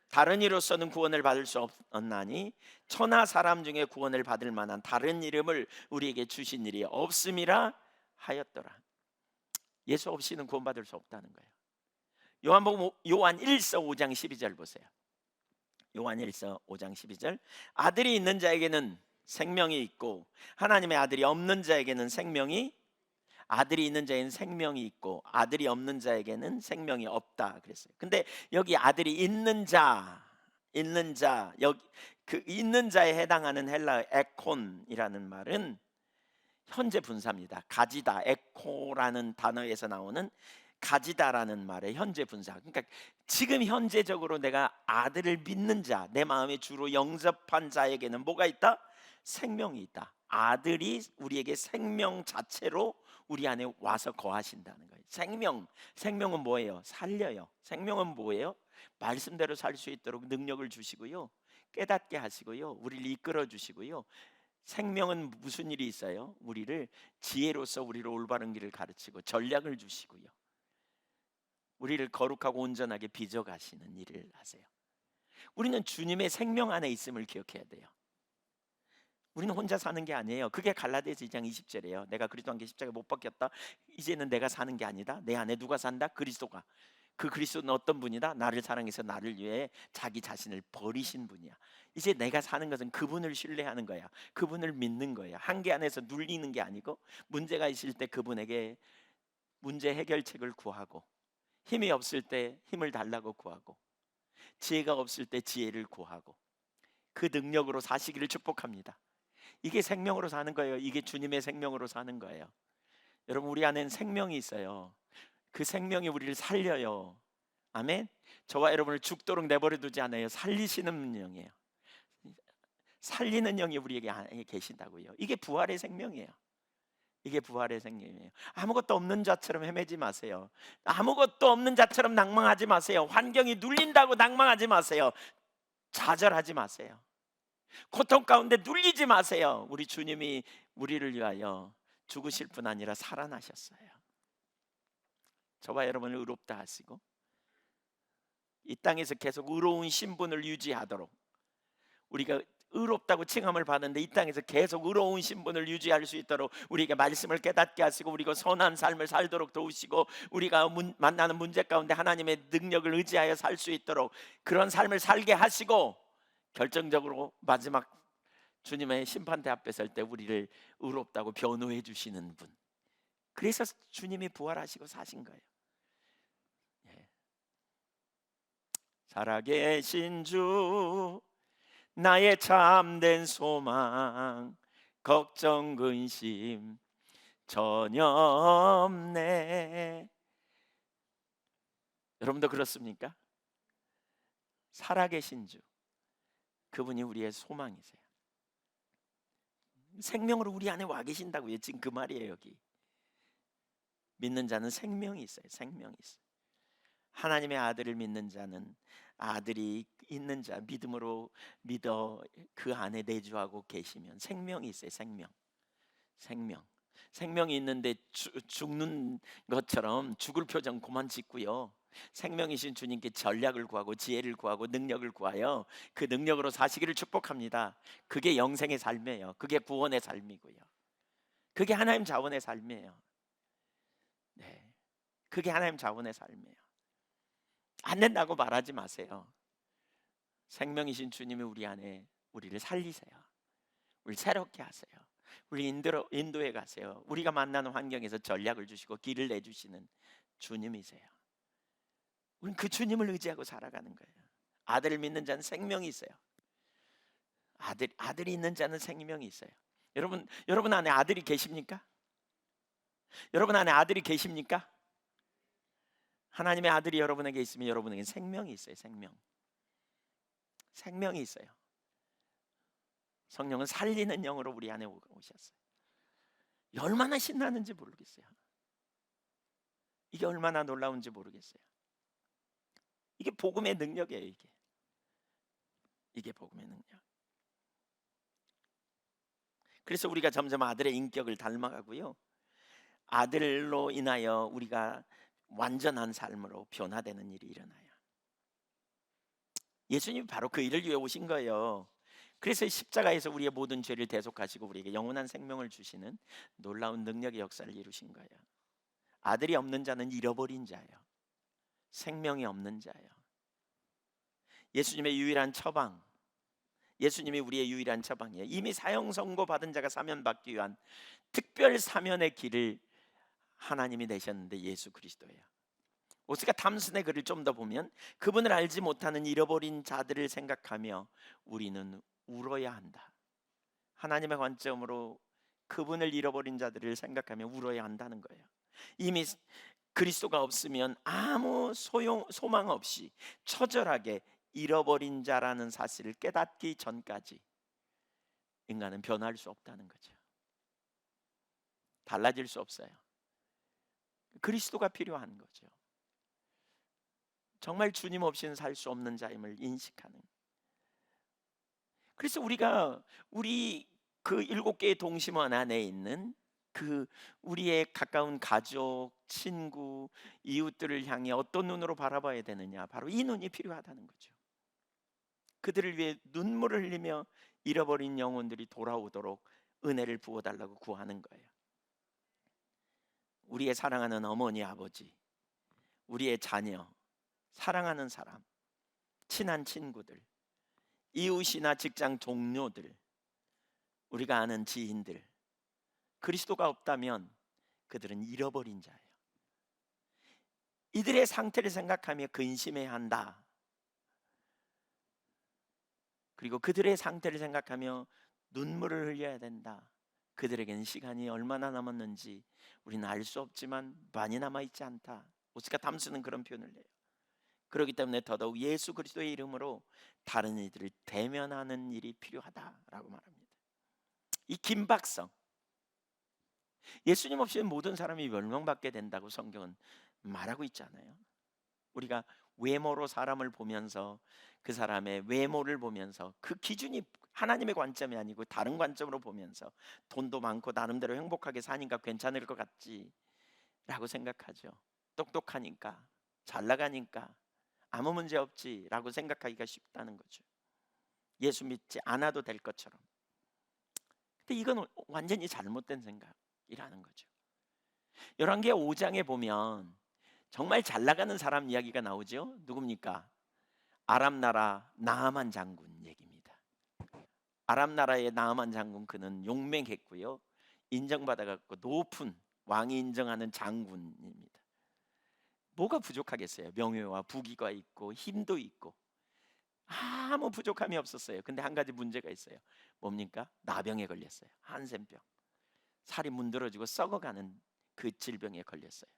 다른 이로서는 구원을 받을 수 없나니 천하 사람 중에 구원을 받을 만한 다른 이름을 우리에게 주신 일이 없음이라 하였더라. 예수 없이는 구원받을 수 없다는 거예요. 요한 1서 5장 12절 보세요. 요한 1서 5장 12절. 아들이 있는 자에게는 생명이 있고 하나님의 아들이 없는 자에게는 아들이 있는 자에게는 생명이 있고 아들이 없는 자에게는 생명이 없다 그랬어요. 근데 여기 아들이 있는 자 여기 그 있는 자에 해당하는 헬라어 에콘이라는 말은 현재 분사입니다. 가지다, 에코라는 단어에서 나오는 가지다라는 말의 현재 분사. 그러니까 지금 현재적으로 내가 아들을 믿는 자, 내 마음에 주로 영접한 자에게는 뭐가 있다? 생명이 있다. 아들이 우리에게 생명 자체로 우리 안에 와서 거하신다는 거예요. 생명은 뭐예요? 살려요. 생명은 뭐예요? 말씀대로 살 수 있도록 능력을 주시고요, 깨닫게 하시고요, 우리를 이끌어 주시고요. 생명은 무슨 일이 있어요? 우리를 지혜로서 우리를 올바른 길을 가르치고 전략을 주시고요, 우리를 거룩하고 온전하게 빚어 가시는 일을 하세요. 우리는 주님의 생명 안에 있음을 기억해야 돼요. 우리는 혼자 사는 게 아니에요. 그게 갈라디아서 2장 20절이에요. 내가 그리스도와 함께 십자가에 못 박혔다. 이제는 내가 사는 게 아니다. 내 안에 누가 산다? 그리스도가. 그 그리스도는 어떤 분이다? 나를 사랑해서 나를 위해 자기 자신을 버리신 분이야. 이제 내가 사는 것은 그분을 신뢰하는 거야. 그분을 믿는 거야. 한계 안에서 눌리는 게 아니고, 문제가 있을 때 그분에게 문제 해결책을 구하고, 힘이 없을 때 힘을 달라고 구하고, 지혜가 없을 때 지혜를 구하고, 그 능력으로 사시기를 축복합니다. 이게 생명으로 사는 거예요. 이게 주님의 생명으로 사는 거예요. 여러분, 우리 안에는 생명이 있어요. 그 생명이 우리를 살려요. 아멘. 저와 여러분을 죽도록 내버려 두지 않아요. 살리시는 영이에요. 살리는 영이 우리에게 안에 계신다고요. 이게 부활의 생명이에요. 이게 부활의 생명이에요. 아무것도 없는 자처럼 헤매지 마세요. 아무것도 없는 자처럼 낭망하지 마세요. 환경이 눌린다고 낭망하지 마세요. 좌절하지 마세요. 고통 가운데 눌리지 마세요. 우리 주님이 우리를 위하여 죽으실 뿐 아니라 살아나셨어요. 저와 여러분을 의롭다 하시고 이 땅에서 계속 의로운 신분을 유지하도록, 우리가 의롭다고 칭함을 받는데 이 땅에서 계속 의로운 신분을 유지할 수 있도록 우리에게 말씀을 깨닫게 하시고, 우리가 선한 삶을 살도록 도우시고, 우리가 만나는 문제 가운데 하나님의 능력을 의지하여 살 수 있도록 그런 삶을 살게 하시고, 결정적으로 마지막 주님의 심판대 앞에 설 때 우리를 의롭다고 변호해 주시는 분. 그래서 주님이 부활하시고 사신 거예요. 살아계신 주, 나의 참된 소망, 걱정 근심 전혀 없네. 여러분도 그렇습니까? 살아계신 주, 그분이 우리의 소망이세요. 생명으로 우리 안에 와 계신다고요. 지금 그 말이에요. 여기 믿는 자는 생명이 있어요. 생명이 있어요. 하나님의 아들을 믿는 자는, 아들이 있는 자, 믿음으로 믿어 그 안에 내주하고 계시면 생명이 있어요. 생명이 있는데 죽는 것처럼 죽을 표정 그만 짓고요, 생명이신 주님께 전략을 구하고 지혜를 구하고 능력을 구하여 그 능력으로 사시기를 축복합니다. 그게 영생의 삶이에요. 그게 구원의 삶이고요, 그게 하나님 자원의 삶이에요. 네, 그게 하나님 자원의 삶이에요. 안 된다고 말하지 마세요. 생명이신 주님이 우리 안에 우리를 살리세요. 우리 새롭게 하세요. 우리 인도에 가세요. 우리가 만나는 환경에서 전략을 주시고 길을 내주시는 주님이세요. 우리는 그 주님을 의지하고 살아가는 거예요. 아들을 믿는 자는 생명이 있어요. 아들이 있는 자는 생명이 있어요. 여러분 안에 아들이 계십니까? 여러분 안에 아들이 계십니까? 하나님의 아들이 여러분에게 있으면 여러분에게 생명이 있어요. 생명이 있어요. 성령은 살리는 영으로 우리 안에 오셨어요. 얼마나 신나는지 모르겠어요. 이게 얼마나 놀라운지 모르겠어요. 이게 복음의 능력이에요. 이게 복음의 능력. 그래서 우리가 점점 아들의 인격을 닮아가고요, 아들로 인하여 우리가 완전한 삶으로 변화되는 일이 일어나요. 예수님이 바로 그 일을 위해 오신 거예요. 그래서 십자가에서 우리의 모든 죄를 대속하시고 우리에게 영원한 생명을 주시는 놀라운 능력의 역사를 이루신 거예요. 아들이 없는 자는 잃어버린 자예요. 생명이 없는 자예요. 예수님의 유일한 처방, 예수님이 우리의 유일한 처방이에요. 이미 사형 선고 받은 자가 사면 받기 위한 특별 사면의 길을 하나님이 내셨는데 예수 그리스도예요. 오스가 탐슨의 글을 좀 더 보면, 그분을 알지 못하는 잃어버린 자들을 생각하며 우리는 울어야 한다. 하나님의 관점으로 그분을 잃어버린 자들을 생각하며 울어야 한다는 거예요. 이미 그리스도가 없으면 아무 소망 없이 처절하게 잃어버린 자라는 사실을 깨닫기 전까지 인간은 변할 수 없다는 거죠. 달라질 수 없어요. 그리스도가 필요한 거죠. 정말 주님 없이는 살 수 없는 자임을 인식하는. 그래서 우리가 우리 그 7개의 동심원 안에 있는 그 우리의 가까운 가족, 친구, 이웃들을 향해 어떤 눈으로 바라봐야 되느냐, 바로 이 눈이 필요하다는 거죠. 그들을 위해 눈물을 흘리며 잃어버린 영혼들이 돌아오도록 은혜를 부어달라고 구하는 거예요. 우리의 사랑하는 어머니, 아버지, 우리의 자녀, 사랑하는 사람, 친한 친구들, 이웃이나 직장 동료들, 우리가 아는 지인들, 그리스도가 없다면 그들은 잃어버린 자예요. 이들의 상태를 생각하며 근심해야 한다. 그리고 그들의 상태를 생각하며 눈물을 흘려야 된다. 그들에게는 시간이 얼마나 남았는지 우리는 알 수 없지만 많이 남아있지 않다. 오스카 탐스는 그런 표현을 해요. 그렇기 때문에 더더욱 예수 그리스도의 이름으로 다른 이들을 대면하는 일이 필요하다라고 말합니다. 이 긴박성, 예수님 없이는 모든 사람이 멸망받게 된다고 성경은 말하고 있잖아요. 우리가 외모로 사람을 보면서 그 사람의 외모를 보면서 그 기준이 하나님의 관점이 아니고 다른 관점으로 보면서 돈도 많고 나름대로 행복하게 사니까 괜찮을 것 같지 라고 생각하죠. 똑똑하니까, 잘 나가니까 아무 문제 없지 라고 생각하기가 쉽다는 거죠. 예수 믿지 않아도 될 것처럼. 근데 이건 완전히 잘못된 생각이라는 거죠. 열왕기하 5장에 보면 정말 잘 나가는 사람 이야기가 나오죠. 누굽니까? 아람 나라 나아만 장군 얘기입니다. 아람 나라의 나아만 장군, 그는 용맹했고요, 인정받아갖고 높은 왕이 인정하는 장군입니다. 뭐가 부족하겠어요? 명예와 부귀가 있고 힘도 있고 아무 부족함이 없었어요. 근데 한 가지 문제가 있어요. 뭡니까? 나병에 걸렸어요. 한센병. 살이 문드러지고 썩어가는 그 질병에 걸렸어요.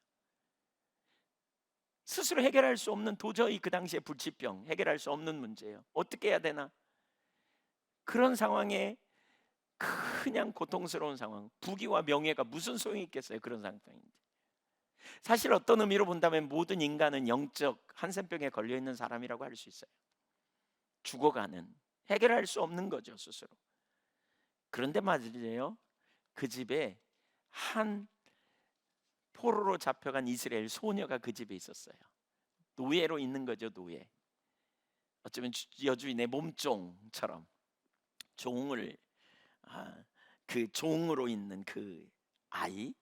스스로 해결할 수 없는, 도저히 그 당시에 불치병, 해결할 수 없는 문제예요. 어떻게 해야 되나? 그런 상황에 그냥 고통스러운 상황, 부귀와 명예가 무슨 소용이 있겠어요? 그런 상황인데. 사실 어떤 의미로 본다면 모든 인간은 영적 한센병에 걸려있는 사람이라고 할 수 있어요. 죽어가는, 해결할 수 없는 거죠, 스스로. 그런데 말이에요, 그 집에 한 포로로 잡혀간 이스라엘 소녀가 그 집에 있었어요. 노예로 있는 거죠, 노예. 어쩌면 여주인의 몸종처럼 종을, 그 종으로 있는 그 아이.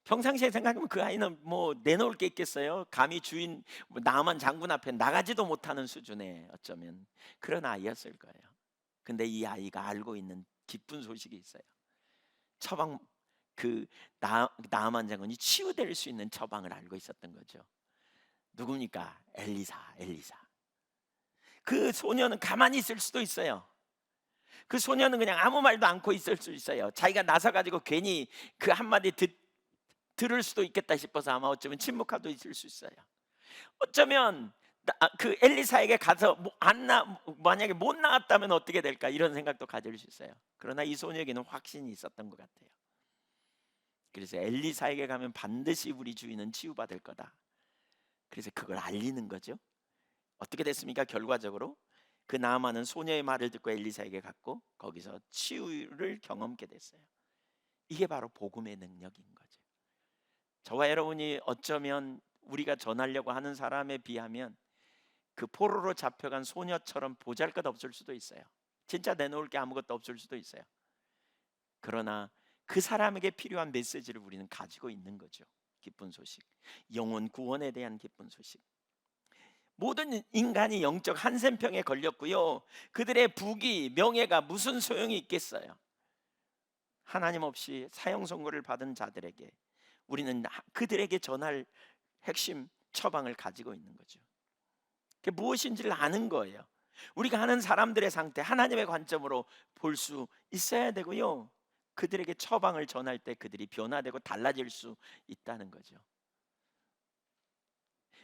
평상시에 생각하면 그 아이는 뭐 내놓을 게 있겠어요? 감히 주인 나만 장군 앞에 나가지도 못하는 수준의 어쩌면 그런 아이였을 거예요. 근데 이 아이가 알고 있는 기쁜 소식이 있어요. 처방, 그 나아만 장군이 치유될 수 있는 처방을 알고 있었던 거죠. 누굽니까? 엘리사. 그 소녀는 가만히 있을 수도 있어요. 그 소녀는 그냥 아무 말도 않고 있을 수 있어요. 자기가 나서 가지고 괜히 그 한마디 들을 수도 있겠다 싶어서 아마 어쩌면 침묵하도 있을 수 있어요. 어쩌면 그 엘리사에게 가서 만약에 못 나왔다면 어떻게 될까, 이런 생각도 가질 수 있어요. 그러나 이 소녀에게는 확신이 있었던 것 같아요. 그래서 엘리사에게 가면 반드시 우리 주인은 치유받을 거다. 그래서 그걸 알리는 거죠. 어떻게 됐습니까? 결과적으로 그 나아만은 소녀의 말을 듣고 엘리사에게 갔고 거기서 치유를 경험하게 됐어요. 이게 바로 복음의 능력인 거죠. 저와 여러분이 어쩌면 우리가 전하려고 하는 사람에 비하면 그 포로로 잡혀간 소녀처럼 보잘것없을 수도 있어요. 진짜 내놓을 게 아무것도 없을 수도 있어요. 그러나 그 사람에게 필요한 메시지를 우리는 가지고 있는 거죠. 기쁜 소식, 영혼 구원에 대한 기쁜 소식. 모든 인간이 영적 한센병에 걸렸고요, 그들의 부귀, 명예가 무슨 소용이 있겠어요? 하나님 없이 사형 선고를 받은 자들에게 우리는 그들에게 전할 핵심 처방을 가지고 있는 거죠. 그게 무엇인지를 아는 거예요. 우리가 하는 사람들의 상태 하나님의 관점으로 볼 수 있어야 되고요. 그들에게 처방을 전할 때 그들이 변화되고 달라질 수 있다는 거죠.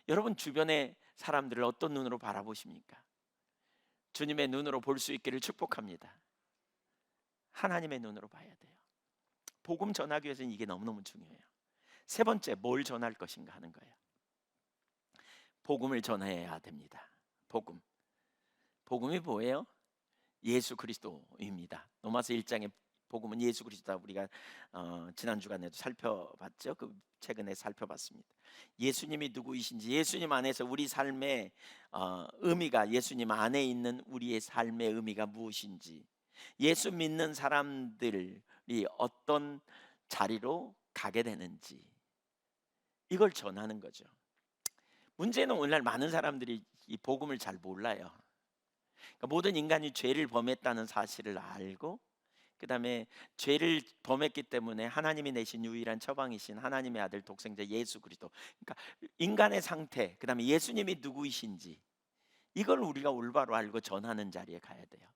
여러분 주변의 사람들을 어떤 눈으로 바라보십니까? 주님의 눈으로 볼 수 있기를 축복합니다. 하나님의 눈으로 봐야 돼요. 복음 전하기 위해서는 이게 너무너무 중요해요. 세 번째, 뭘 전할 것인가 하는 거예요. 복음을 전해야 됩니다. 복음이 뭐예요? 예수 그리스도입니다. 로마서 1장의 복음은 예수 그리스도다. 우리가 지난 주간에도 살펴봤죠. 최근에 살펴봤습니다. 예수님이 누구이신지, 예수님 안에서 우리 삶의 의미가, 예수님 안에 있는 우리의 삶의 의미가 무엇인지, 예수 믿는 사람들이 어떤 자리로 가게 되는지, 이걸 전하는 거죠. 문제는 오늘날 많은 사람들이 이 복음을 잘 몰라요. 그러니까 모든 인간이 죄를 범했다는 사실을 알고, 그 다음에 죄를 범했기 때문에 하나님이 내신 유일한 처방이신 하나님의 아들 독생자 예수 그리스도, 그러니까 인간의 상태, 그 다음에 예수님이 누구이신지, 이걸 우리가 올바로 알고 전하는 자리에 가야 돼요.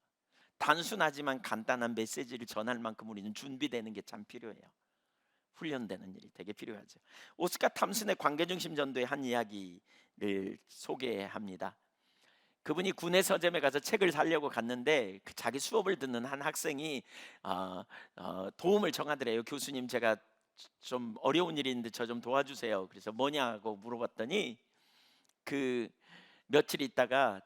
단순하지만 간단한 메시지를 전할 만큼 우리는 준비되는 게 참 필요해요. 훈련되는 일이 되게 필요하죠. 오스카 탐슨의 관계중심 전도의 한 이야기를 소개합니다. 그분이 군의 서점에 가서 책을 사려고 갔는데 자기 수업을 듣는 한 학생이 도움을 청하더래요. 교수님, 제가 좀 어려운 일이 있는데 저 좀 도와주세요. 그래서 뭐냐고 물어봤더니 그 며칠 있다가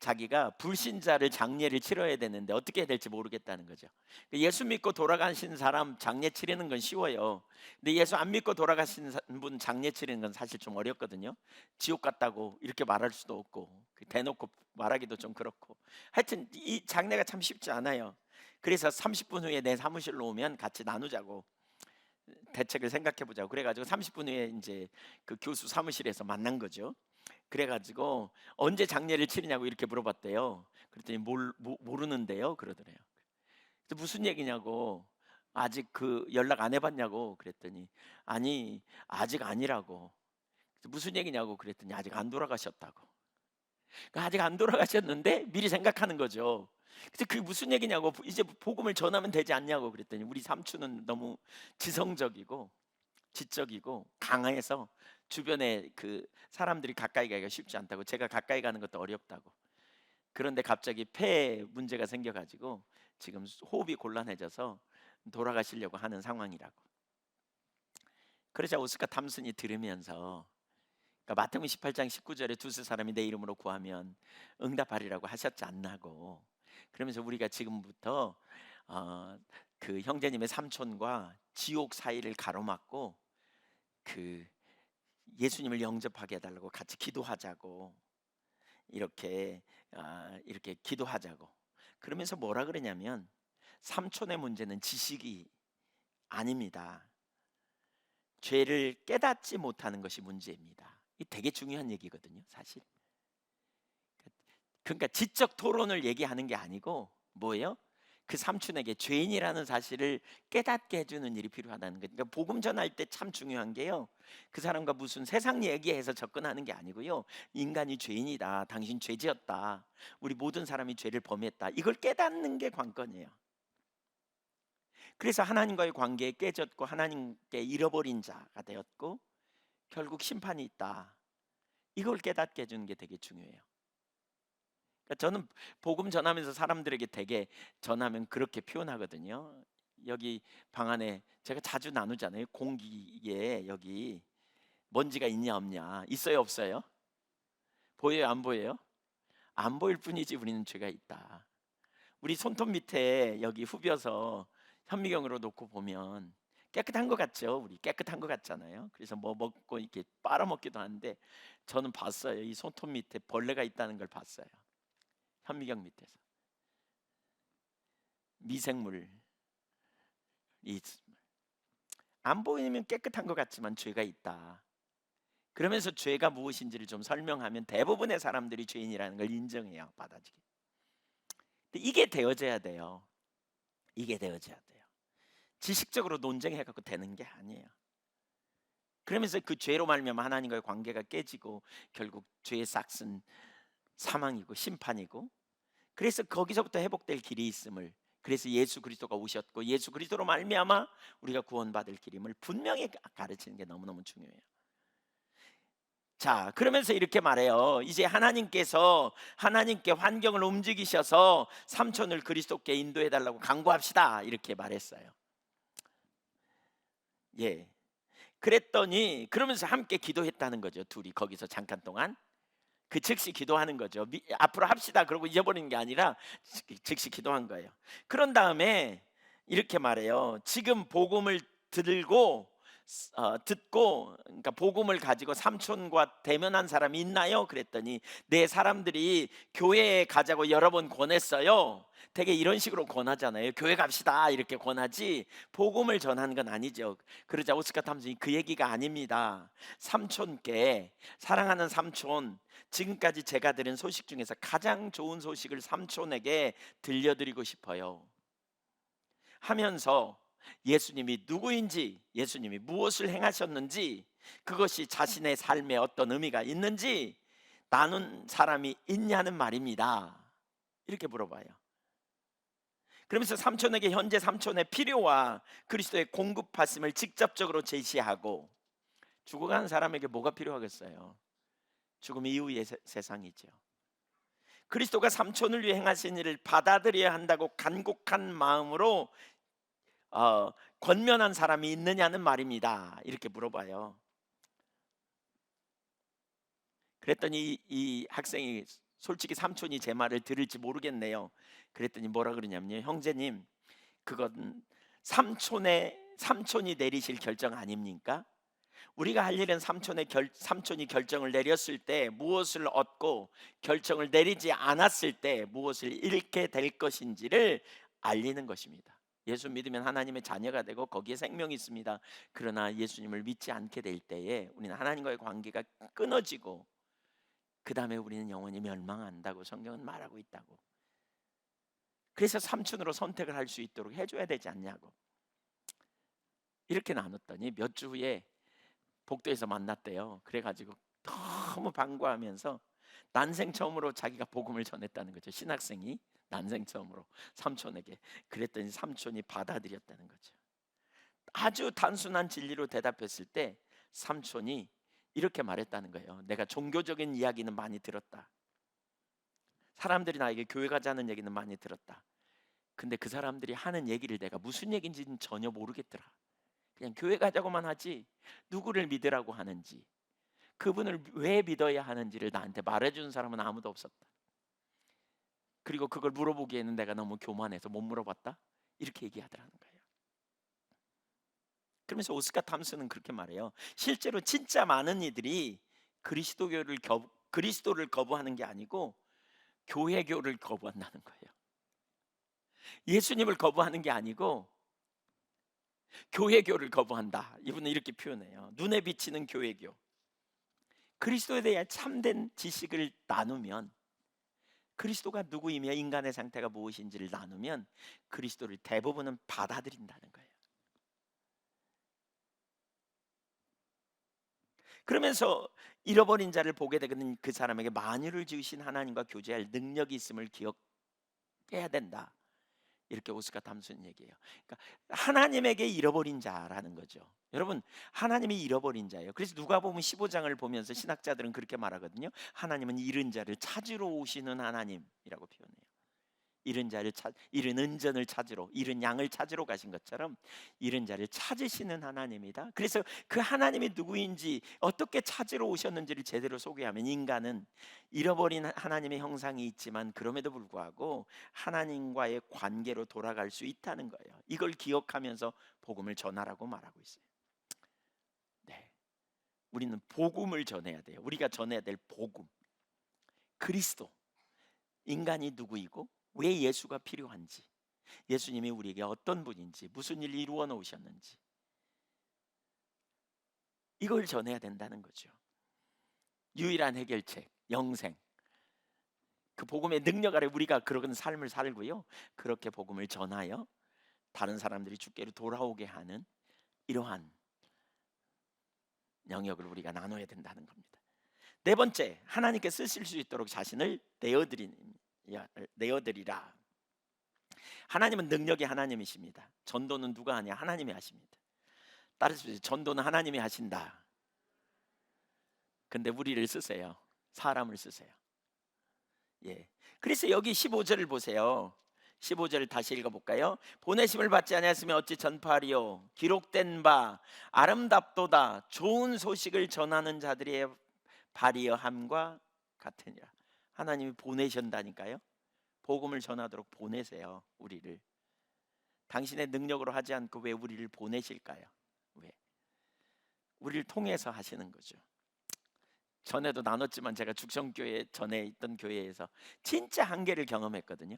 자기가 불신자를 장례를 치러야 되는데 어떻게 해야 될지 모르겠다는 거죠. 예수 믿고 돌아가신 사람 장례 치르는 건 쉬워요. 근데 예수 안 믿고 돌아가신 분 장례 치르는 건 사실 좀 어렵거든요. 지옥 갔다고 이렇게 말할 수도 없고 대놓고 말하기도 좀 그렇고, 하여튼 이 장례가 참 쉽지 않아요. 그래서 30분 후에 내 사무실로 오면 같이 나누자고, 대책을 생각해 보자고 그래가지고 30분 후에 이제 그 교수 사무실에서 만난 거죠. 그래가지고 언제 장례를 치르냐고 이렇게 물어봤대요. 그랬더니 모르는데요 그러더래요. 그래서 무슨 얘기냐고, 아직 그 연락 안 해봤냐고 그랬더니 아니 아직 아니라고. 그래서 무슨 얘기냐고 그랬더니 아직 안 돌아가셨다고. 그러니까 아직 안 돌아가셨는데 미리 생각하는 거죠. 그래서 그게 무슨 얘기냐고, 이제 복음을 전하면 되지 않냐고 그랬더니 우리 삼촌은 너무 지성적이고 지적이고 강해서 주변에 그 사람들이 가까이 가기가 쉽지 않다고, 제가 가까이 가는 것도 어렵다고. 그런데 갑자기 폐에 문제가 생겨가지고 지금 호흡이 곤란해져서 돌아가시려고 하는 상황이라고. 그러자 오스카 탐슨이 들으면서, 그러니까 마태복음 18장 19절에 두세 사람이 내 이름으로 구하면 응답하리라고 하셨지 않나고, 그러면서 우리가 지금부터 그 형제님의 삼촌과 지옥 사이를 가로막고 그 예수님을 영접하게 해달라고 같이 기도하자고, 이렇게 이렇게 기도하자고. 그러면서 뭐라 그러냐면, 삼촌의 문제는 지식이 아닙니다. 죄를 깨닫지 못하는 것이 문제입니다. 이 되게 중요한 얘기거든요, 사실. 그러니까 지적 토론을 얘기하는 게 아니고 뭐예요? 그 삼촌에게 죄인이라는 사실을 깨닫게 해주는 일이 필요하다는 거예요. 그러니까 복음 전할 때 참 중요한 게요, 그 사람과 무슨 세상 얘기해서 접근하는 게 아니고요, 인간이 죄인이다, 당신 죄지었다, 우리 모든 사람이 죄를 범했다, 이걸 깨닫는 게 관건이에요. 그래서 하나님과의 관계에 깨졌고 하나님께 잃어버린 자가 되었고 결국 심판이 있다, 이걸 깨닫게 해주는 게 되게 중요해요. 그러니까 저는 복음 전하면서 사람들에게 되게 전하면 그렇게 표현하거든요. 여기 방 안에 제가 자주 나누잖아요. 공기에 여기 먼지가 있냐 없냐, 있어요 없어요? 보여요 안 보여요? 안 보일 뿐이지 우리는 죄가 있다. 우리 손톱 밑에 여기 후벼서 현미경으로 놓고 보면 깨끗한 것 같죠? 우리 깨끗한 것 같잖아요. 그래서 뭐 먹고 이렇게 빨아먹기도 하는데 저는 봤어요. 이 손톱 밑에 벌레가 있다는 걸 봤어요. 현미경 밑에서 미생물이 안 보이면 깨끗한 것 같지만 죄가 있다. 그러면서 죄가 무엇인지를 좀 설명하면 대부분의 사람들이 죄인이라는 걸 인정해요, 받아들이. 근데 이게 되어져야 돼요. 이게 되어져야 돼요. 지식적으로 논쟁해 갖고 되는 게 아니에요. 그러면서 그 죄로 말미암아 하나님과의 관계가 깨지고 결국 죄의 싹은 사망이고 심판이고, 그래서 거기서부터 회복될 길이 있음을, 그래서 예수 그리스도가 오셨고 예수 그리스도로 말미암아 우리가 구원받을 길임을 분명히 가르치는 게 너무너무 중요해요. 자, 그러면서 이렇게 말해요. 이제 하나님께 환경을 움직이셔서 삼촌을 그리스도께 인도해 달라고 간구합시다, 이렇게 말했어요. 예. 그랬더니 그러면서 함께 기도했다는 거죠. 둘이 거기서 잠깐 동안 그 즉시 기도하는 거죠. 앞으로 합시다 그러고 잊어버리는 게 아니라 즉시 기도한 거예요. 그런 다음에 이렇게 말해요. 지금 복음을 들고 듣고, 그러니까 복음을 가지고 삼촌과 대면한 사람이 있나요? 그랬더니 네, 사람들이 교회에 가자고 여러 번 권했어요. 되게 이런 식으로 권하잖아요. 교회 갑시다 이렇게 권하지 복음을 전하는 건 아니죠. 그러자 오스카 탐정이 그 얘기가 아닙니다. 삼촌께, 사랑하는 삼촌, 지금까지 제가 들은 소식 중에서 가장 좋은 소식을 삼촌에게 들려드리고 싶어요 하면서 예수님이 누구인지, 예수님이 무엇을 행하셨는지, 그것이 자신의 삶에 어떤 의미가 있는지 나눈 사람이 있냐는 말입니다. 이렇게 물어봐요. 그러면서 삼촌에게 현재 삼촌의 필요와 그리스도의 공급하심을 직접적으로 제시하고, 죽어가는 사람에게 뭐가 필요하겠어요? 죽음 이후의 세상이죠. 그리스도가 삼촌을 위해 행하신 일을 받아들여야 한다고 간곡한 마음으로 권면한 사람이 있느냐는 말입니다. 이렇게 물어봐요. 그랬더니 이 학생이 솔직히 삼촌이 제 말을 들을지 모르겠네요. 그랬더니 뭐라 그러냐면요, 형제님, 그건 삼촌이 내리실 결정 아닙니까? 우리가 할 일은 삼촌이 결정을 내렸을 때 무엇을 얻고 결정을 내리지 않았을 때 무엇을 잃게 될 것인지를 알리는 것입니다. 예수 믿으면 하나님의 자녀가 되고 거기에 생명이 있습니다. 그러나 예수님을 믿지 않게 될 때에 우리는 하나님과의 관계가 끊어지고 그 다음에 우리는 영원히 멸망한다고 성경은 말하고 있다고. 그래서 삼촌으로 선택을 할 수 있도록 해줘야 되지 않냐고. 이렇게 나눴더니 몇 주 후에 복도에서 만났대요. 그래가지고 너무 반가워하면서 난생 처음으로 자기가 복음을 전했다는 거죠. 신학생이 난생 처음으로 삼촌에게. 그랬더니 삼촌이 받아들였다는 거죠. 아주 단순한 진리로 대답했을 때 삼촌이 이렇게 말했다는 거예요. 내가 종교적인 이야기는 많이 들었다. 사람들이 나에게 교회 가자는 얘기는 많이 들었다. 근데 그 사람들이 하는 얘기를 내가 무슨 얘기인지는 전혀 모르겠더라. 그냥 교회 가자고만 하지 누구를 믿으라고 하는지, 그분을 왜 믿어야 하는지를 나한테 말해주는 사람은 아무도 없었다. 그리고 그걸 물어보기에는 내가 너무 교만해서 못 물어봤다, 이렇게 얘기하더라는 거예요. 그러면서 오스카 탐스는 그렇게 말해요. 실제로 진짜 많은 이들이 그리스도를 거부하는 게 아니고 교회교를 거부한다는 거예요. 예수님을 거부하는 게 아니고 교회교를 거부한다. 이분은 이렇게 표현해요. 눈에 비치는 교회교. 그리스도에 대해 참된 지식을 나누면, 그리스도가 누구이며 인간의 상태가 무엇인지를 나누면 그리스도를 대부분은 받아들인다는 거예요. 그러면서 잃어버린 자를 보게 되는 그 사람에게 만유를 지으신 하나님과 교제할 능력이 있음을 기억해야 된다. 이렇게 오스카 탐스는 얘기해요. 그러니까 하나님에게 잃어버린 자라는 거죠. 여러분, 하나님이 잃어버린 자예요. 그래서 누가복음 15장을 보면서 신학자들은 그렇게 말하거든요. 하나님은 잃은 자를 찾으러 오시는 하나님이라고 표현해요. 잃은 은전을 찾으러, 잃은 양을 찾으러 가신 것처럼 잃은 자를 찾으시는 하나님이다. 그래서 그 하나님이 누구인지, 어떻게 찾으러 오셨는지를 제대로 소개하면 인간은 잃어버린 하나님의 형상이 있지만 그럼에도 불구하고 하나님과의 관계로 돌아갈 수 있다는 거예요. 이걸 기억하면서 복음을 전하라고 말하고 있어요. 네, 우리는 복음을 전해야 돼요. 우리가 전해야 될 복음, 그리스도, 인간이 누구이고 왜 예수가 필요한지, 예수님이 우리에게 어떤 분인지, 무슨 일을 이루어 놓으셨는지, 이걸 전해야 된다는 거죠. 유일한 해결책, 영생, 그 복음의 능력 아래 우리가 그런 삶을 살고요, 그렇게 복음을 전하여 다른 사람들이 주께로 돌아오게 하는 이러한 영역을 우리가 나눠야 된다는 겁니다. 네 번째, 하나님께 쓰실 수 있도록 자신을 내어드리라. 하나님은 능력의 하나님이십니다. 전도는 누가 하냐? 하나님이 하십니다. 따라서 전도는 하나님이 하신다. 근데 우리를 쓰세요. 사람을 쓰세요. 예. 그래서 여기 15절을 보세요. 15절 다시 읽어볼까요? 보내심을 받지 아니하였으면 어찌 전파하리요? 기록된 바 아름답도다 좋은 소식을 전하는 자들의 발이여함과 같으니라. 하나님이 보내신다니까요. 복음을 전하도록 보내세요. 우리를. 당신의 능력으로 하지 않고 왜 우리를 보내실까요? 왜? 우리를 통해서 하시는 거죠. 전에도 나눴지만 제가 죽성교회 전에 있던 교회에서 진짜 한계를 경험했거든요.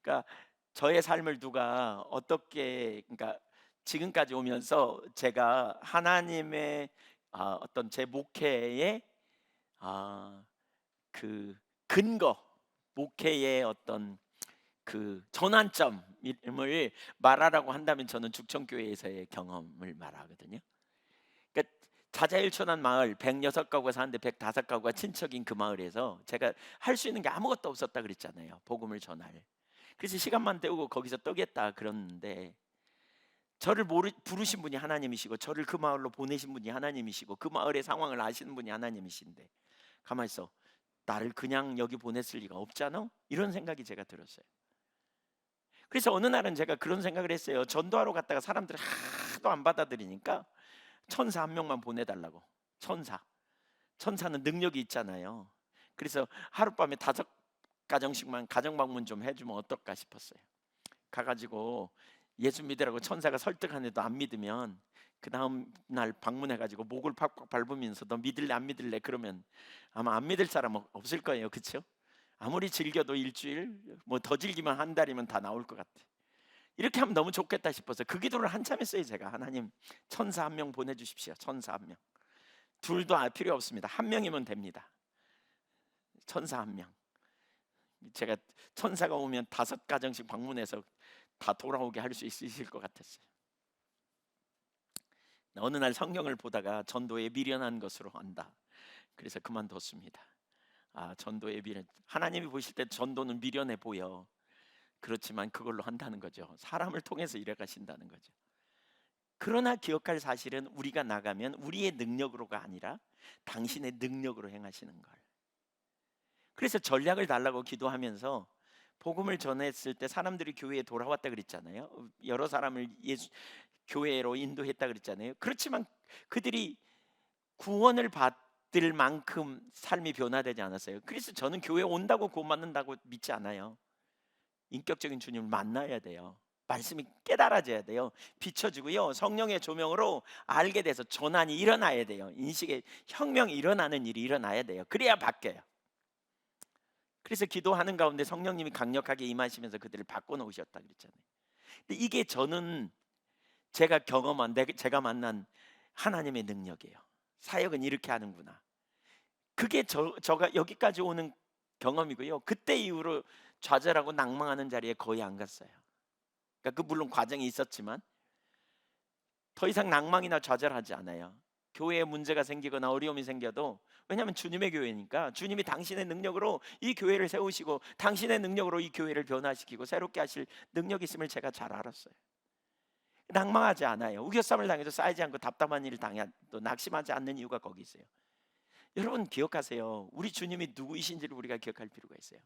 그러니까 저의 삶을 누가 어떻게, 그러니까 지금까지 오면서 제가 하나님의 어떤 제 목회의 그 근거, 목회의 어떤 그 전환점을 말하라고 한다면 저는 죽청교회에서의 경험을 말하거든요. 그러니까 자자일촌한 마을 106가구가 사는데 105가구가 친척인 그 마을에서 제가 할 수 있는 게 아무것도 없었다 그랬잖아요. 복음을 전할. 그래서 시간만 때우고 거기서 떠겠다 그러는데, 저를 부르신 분이 하나님이시고 저를 그 마을로 보내신 분이 하나님이시고 그 마을의 상황을 아시는 분이 하나님이신데 가만히 있어, 나를 그냥 여기 보냈을 리가 없잖아? 이런 생각이 제가 들었어요. 그래서 어느 날은 제가 그런 생각을 했어요. 전도하러 갔다가 사람들이 하도 안 받아들이니까 천사 한 명만 보내달라고. 천사는 능력이 있잖아요. 그래서 하룻밤에 5가정씩만 가정 방문 좀 해주면 어떨까 싶었어요. 가가지고 예수 믿으라고 천사가 설득하는데도 안 믿으면 그 다음 날 방문해가지고 목을 팍팍 밟으면서 너 믿을래 안 믿을래 그러면 아마 안 믿을 사람 없을 거예요. 그렇죠? 아무리 즐겨도 일주일, 뭐 더 즐기면 한 달이면 다 나올 것 같아. 이렇게 하면 너무 좋겠다 싶어서 그 기도를 한참 했어요. 제가 하나님 천사 한 명 보내주십시오. 천사 한 명. 둘도 필요 없습니다. 한 명이면 됩니다. 천사 한 명. 제가 천사가 오면 5가정씩 방문해서 다 돌아오게 할 수 있으실 것 같았어요. 어느 날 성경을 보다가 전도에 미련한 것으로 한다. 그래서 그만뒀습니다. 전도에 미련. 하나님이 보실 때 전도는 미련해 보여. 그렇지만 그걸로 한다는 거죠. 사람을 통해서 일해 가신다는 거죠. 그러나 기억할 사실은 우리가 나가면 우리의 능력으로가 아니라 당신의 능력으로 행하시는 걸. 그래서 전략을 달라고 기도하면서 복음을 전했을 때 사람들이 교회에 돌아왔다 그랬잖아요. 여러 사람을 교회로 인도했다 그랬잖아요. 그렇지만 그들이 구원을 받을 만큼 삶이 변화되지 않았어요. 그래서 저는 교회 온다고 구원받는다고 믿지 않아요. 인격적인 주님을 만나야 돼요. 말씀이 깨달아져야 돼요. 비춰지고요. 성령의 조명으로 알게 돼서 전환이 일어나야 돼요. 인식의 혁명이 일어나는 일이 일어나야 돼요. 그래야 바뀌어요. 그래서 기도하는 가운데 성령님이 강력하게 임하시면서 그들을 바꿔놓으셨다 그랬잖아요. 근데 이게 저는 제가 경험한, 제가 만난 하나님의 능력이에요. 사역은 이렇게 하는구나. 그게 저가 여기까지 오는 경험이고요. 그때 이후로 좌절하고 낭망하는 자리에 거의 안 갔어요. 그러니까 물론 과정이 있었지만 더 이상 낭망이나 좌절하지 않아요. 교회에 문제가 생기거나 어려움이 생겨도, 왜냐하면 주님의 교회니까 주님이 당신의 능력으로 이 교회를 세우시고 당신의 능력으로 이 교회를 변화시키고 새롭게 하실 능력이 있음을 제가 잘 알았어요. 낭망하지 않아요. 우겨쌈을 당해도 쌓이지 않고 답답한 일을 당해도 낙심하지 않는 이유가 거기 있어요. 여러분 기억하세요. 우리 주님이 누구이신지를 우리가 기억할 필요가 있어요.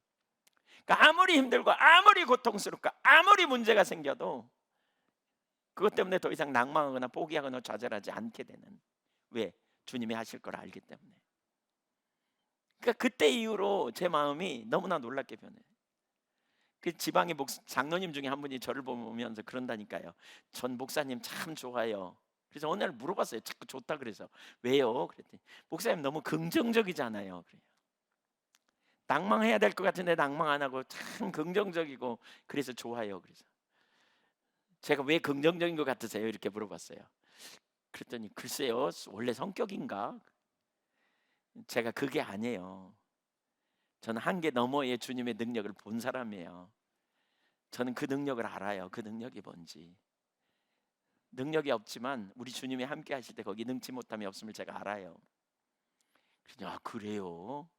그러니까 아무리 힘들고 아무리 고통스럽고 아무리 문제가 생겨도 그것 때문에 더 이상 낭망하거나 포기하거나 좌절하지 않게 되는, 왜? 주님이 하실 걸 알기 때문에. 그러니까 그때 이후로 제 마음이 너무나 놀랍게 변해요. 그 지방의 장로님 중에 한 분이 저를 보면서 그런다니까요. 전 목사님 참 좋아요. 그래서 어느 날 물어봤어요. 자꾸 좋다 그래서. 왜요? 그랬더니 목사님 너무 긍정적이잖아요. 그래요. 낭망해야 될 것 같은데 낭망 안 하고 참 긍정적이고 그래서 좋아요. 그래서 제가 왜 긍정적인 것 같으세요? 이렇게 물어봤어요. 그랬더니 글쎄요, 원래 성격인가? 제가 그게 아니에요. 저는 한계 너머의 주님의 능력을 본 사람이에요. 저는 그 능력을 알아요. 그 능력이 뭔지. 능력이 없지만 우리 주님이 함께 하실 때 거기 능치 못함이 없음을 제가 알아요. 그냥 그래요?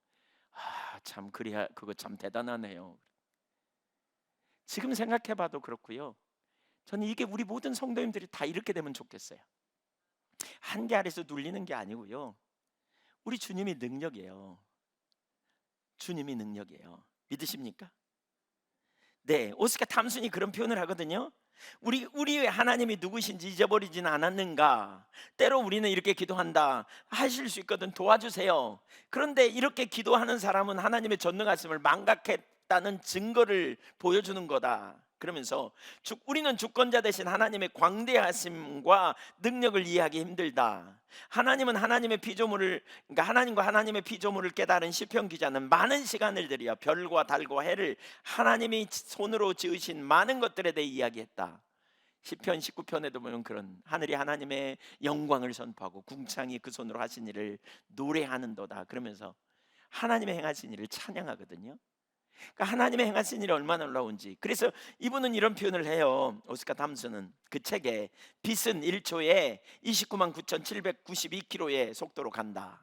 참 그래야 그거 참 대단하네요. 지금 생각해봐도 그렇고요. 저는 이게 우리 모든 성도님들이 다 이렇게 되면 좋겠어요. 한계 아래서 눌리는 게 아니고요. 우리 주님이 능력이에요. 주님이 능력이에요. 믿으십니까? 네, 오스카 탐순이 그런 표현을 하거든요. 우리의 하나님이 누구신지 잊어버리지는 않았는가? 때로 우리는 이렇게 기도한다. 하실 수 있거든 도와주세요. 그런데 이렇게 기도하는 사람은 하나님의 전능하심을 망각했다는 증거를 보여주는 거다. 그러면서 우리는 주권자 대신 하나님의 광대하심과 능력을 이해하기 힘들다. 하나님은 하나님의 피조물을, 그러니까 하나님과 하나님의 피조물을 깨달은 시편 기자는 많은 시간을 들여 별과 달과 해를 하나님이 손으로 지으신 많은 것들에 대해 이야기했다. 시편 19편에도 보면 그런 하늘이 하나님의 영광을 선포하고 궁창이 그 손으로 하신 일을 노래하는도다. 그러면서 하나님의 행하신 일을 찬양하거든요. 그러니까 하나님의 행하신 일이 얼마나 놀라운지. 그래서 이분은 이런 표현을 해요. 오스카 탐슨은 그 책에 빛은 1초에 29만 9,792km의 속도로 간다.